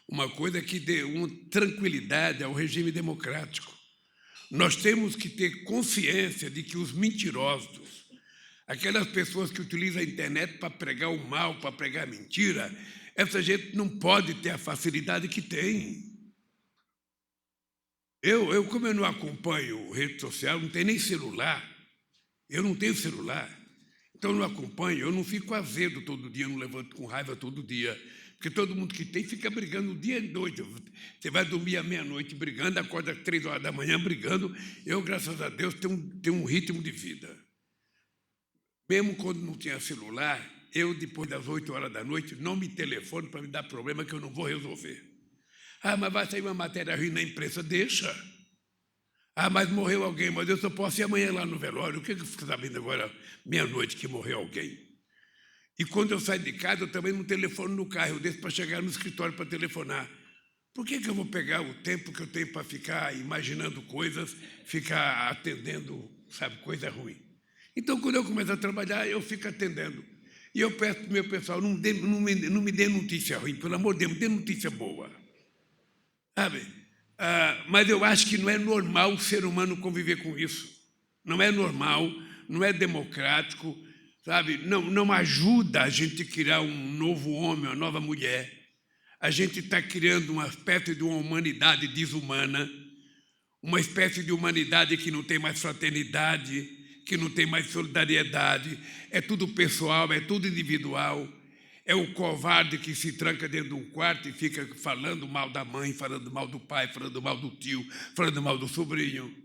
uma coisa que dê uma tranquilidade ao regime democrático. Nós temos que ter consciência de que os mentirosos, aquelas pessoas que utilizam a internet para pregar o mal, para pregar a mentira, essa gente não pode ter a facilidade que tem. Como eu não acompanho rede social, não tenho nem celular, eu não tenho celular, então eu não acompanho, eu não fico azedo todo dia, eu não levanto com raiva todo dia, porque todo mundo que tem fica brigando o dia e noite. Você vai dormir à meia-noite brigando, acorda às 3 horas da manhã brigando. Eu, graças a Deus, tenho um ritmo de vida. Mesmo quando não tinha celular, eu, depois das 8 horas da noite, não me telefono para me dar problema que eu não vou resolver. Mas vai sair uma matéria ruim na imprensa? Deixa. Mas morreu alguém, mas eu só posso ir amanhã lá no velório. O que eu fico sabendo agora, meia-noite, que morreu alguém? E quando eu saio de casa, eu também não telefono no carro, eu desço para chegar no escritório para telefonar. Por que eu vou pegar o tempo que eu tenho para ficar imaginando coisas, ficar atendendo, sabe, coisa ruim? Então, quando eu começo a trabalhar, eu fico atendendo. E eu peço para o meu pessoal, não me dê notícia ruim, pelo amor de Deus, me dê notícia boa. Sabe? Mas eu acho que não é normal o ser humano conviver com isso. Não é normal, não é democrático, sabe? Não ajuda a gente a criar um novo homem, uma nova mulher. A gente está criando uma espécie de uma humanidade desumana, uma espécie de humanidade que não tem mais fraternidade, que não tem mais solidariedade, é tudo pessoal, é tudo individual. É o covarde que se tranca dentro de um quarto e fica falando mal da mãe, falando mal do pai, falando mal do tio, falando mal do sobrinho.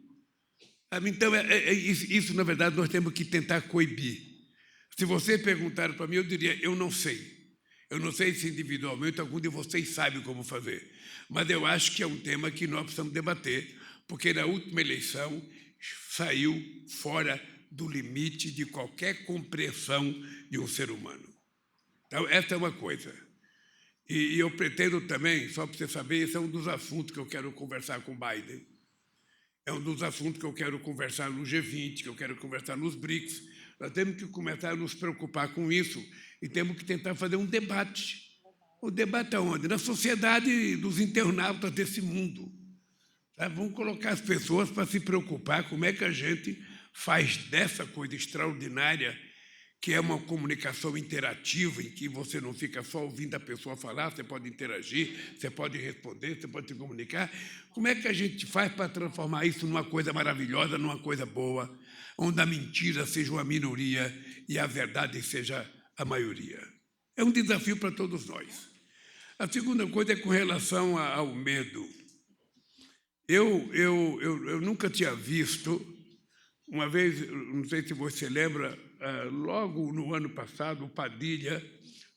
Então, isso, na verdade, nós temos que tentar coibir. Se você perguntar para mim, eu diria, eu não sei. Eu não sei se individualmente algum de vocês sabe como fazer. Mas eu acho que é um tema que nós precisamos debater, porque na última eleição saiu fora do limite de qualquer compreensão de um ser humano. Então, essa é uma coisa. E eu pretendo também, só para você saber, esse é um dos assuntos que eu quero conversar com o Biden. É um dos assuntos que eu quero conversar no G20, que eu quero conversar nos BRICS. Nós temos que começar a nos preocupar com isso e temos que tentar fazer um debate. O debate aonde? Na sociedade dos internautas desse mundo. Tá? Vamos colocar as pessoas para se preocupar como é que a gente faz dessa coisa extraordinária, que é uma comunicação interativa, em que você não fica só ouvindo a pessoa falar, você pode interagir, você pode responder, você pode se comunicar. Como é que a gente faz para transformar isso numa coisa maravilhosa, numa coisa boa, onde a mentira seja uma minoria e a verdade seja a maioria? É um desafio para todos nós. A segunda coisa é com relação ao medo. Eu nunca tinha visto, uma vez, não sei se você lembra, logo no ano passado, o Padilha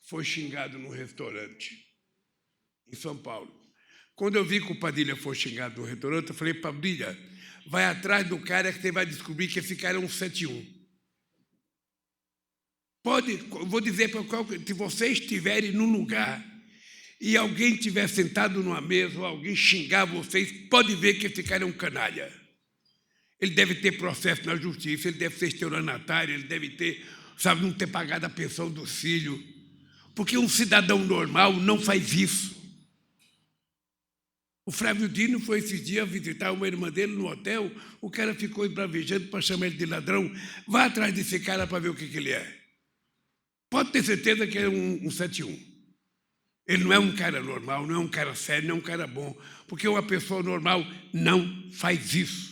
foi xingado num restaurante em São Paulo. Quando eu vi que o Padilha foi xingado no restaurante, eu falei, Padilha, vai atrás do cara que você vai descobrir que esse cara é um 71. Vou dizer para qualquer, se vocês estiverem num lugar e alguém estiver sentado numa mesa ou alguém xingar vocês, pode ver que esse cara é um canalha. Ele deve ter processo na justiça, ele deve ser estelionatário, ele deve ter, sabe, não ter pagado a pensão do filho. Porque um cidadão normal não faz isso. O Flávio Dino foi esses dias visitar uma irmã dele no hotel, o cara ficou embravejando para chamar ele de ladrão. Vá atrás desse cara para ver o que ele é. Pode ter certeza que é um 71. Ele não é um cara normal, não é um cara sério, não é um cara bom, porque uma pessoa normal não faz isso.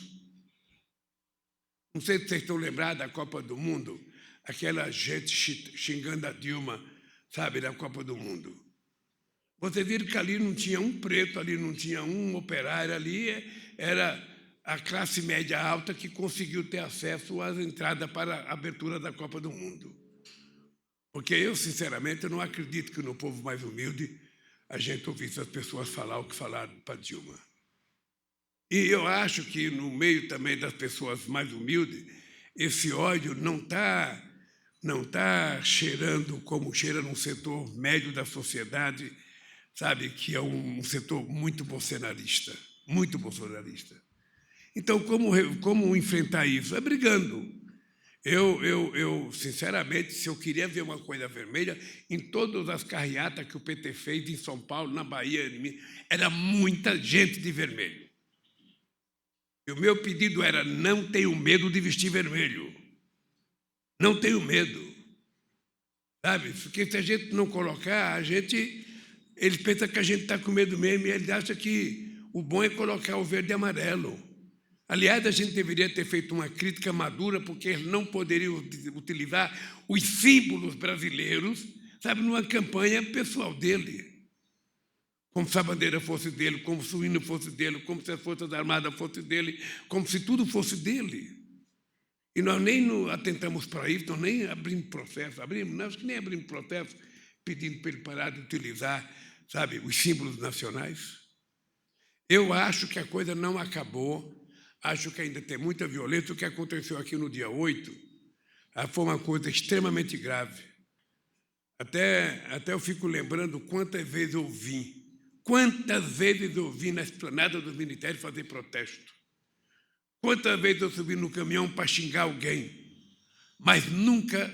Não sei se vocês estão lembrados da Copa do Mundo, aquela gente xingando a Dilma, sabe, da Copa do Mundo. Vocês viram que ali não tinha um preto, ali não tinha um operário, ali era a classe média alta que conseguiu ter acesso às entradas para a abertura da Copa do Mundo. Porque eu, sinceramente, eu não acredito que no povo mais humilde a gente ouvisse as pessoas falar o que falaram para Dilma. E eu acho que no meio também das pessoas mais humildes, esse ódio não tá cheirando como cheira num setor médio da sociedade, sabe, que é um setor muito bolsonarista, muito bolsonarista. Então, como enfrentar isso? É brigando. Eu, sinceramente, se eu queria ver uma coisa vermelha, em todas as carreatas que o PT fez em São Paulo, na Bahia, era muita gente de vermelho. E o meu pedido era, não tenho medo de vestir vermelho. Não tenho medo. Sabe? Porque se a gente não colocar, eles pensam que a gente está com medo mesmo e eles acham que o bom é colocar o verde e amarelo. Aliás, a gente deveria ter feito uma crítica madura, porque eles não poderiam utilizar os símbolos brasileiros, sabe, numa campanha pessoal dele. Como se a bandeira fosse dele, como se o hino fosse dele, como se as Forças Armadas fossem dele, como se tudo fosse dele. E nós nem atentamos para isso, nós nem abrimos processo, nós nem abrimos processo pedindo para ele parar de utilizar, sabe, os símbolos nacionais. Eu acho que a coisa não acabou, acho que ainda tem muita violência. O que aconteceu aqui no dia 8 foi uma coisa extremamente grave. Até eu fico lembrando quantas vezes eu vim na esplanada dos ministérios fazer protesto. Quantas vezes eu subi no caminhão para xingar alguém. Mas nunca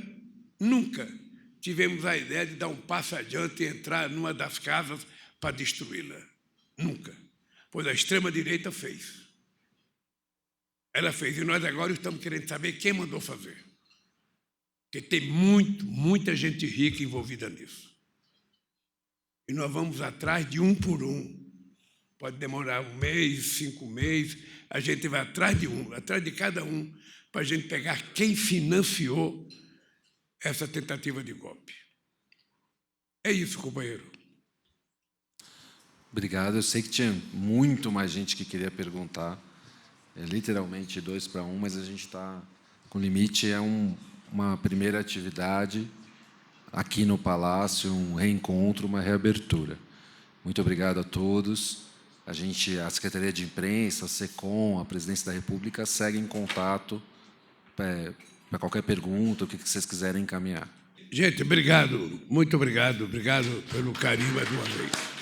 tivemos a ideia de dar um passo adiante e entrar numa das casas para destruí-la. Nunca. pois a extrema-direita fez. Ela fez, e nós agora estamos querendo saber quem mandou fazer. Porque tem muita gente rica envolvida nisso. E nós vamos atrás de um por um. Pode demorar 1 mês, 5 meses, a gente vai atrás de cada um, para a gente pegar quem financiou essa tentativa de golpe. É isso, companheiro. Obrigado. Eu sei que tinha muito mais gente que queria perguntar. É literalmente 2 para 1, mas a gente está com limite. É uma primeira atividade aqui no Palácio, um reencontro, uma reabertura. Muito obrigado a todos. A Secretaria de Imprensa, a SECOM, a Presidência da República segue em contato para qualquer pergunta, o que vocês quiserem encaminhar. Gente, obrigado, muito obrigado. Obrigado pelo carinho mais uma vez.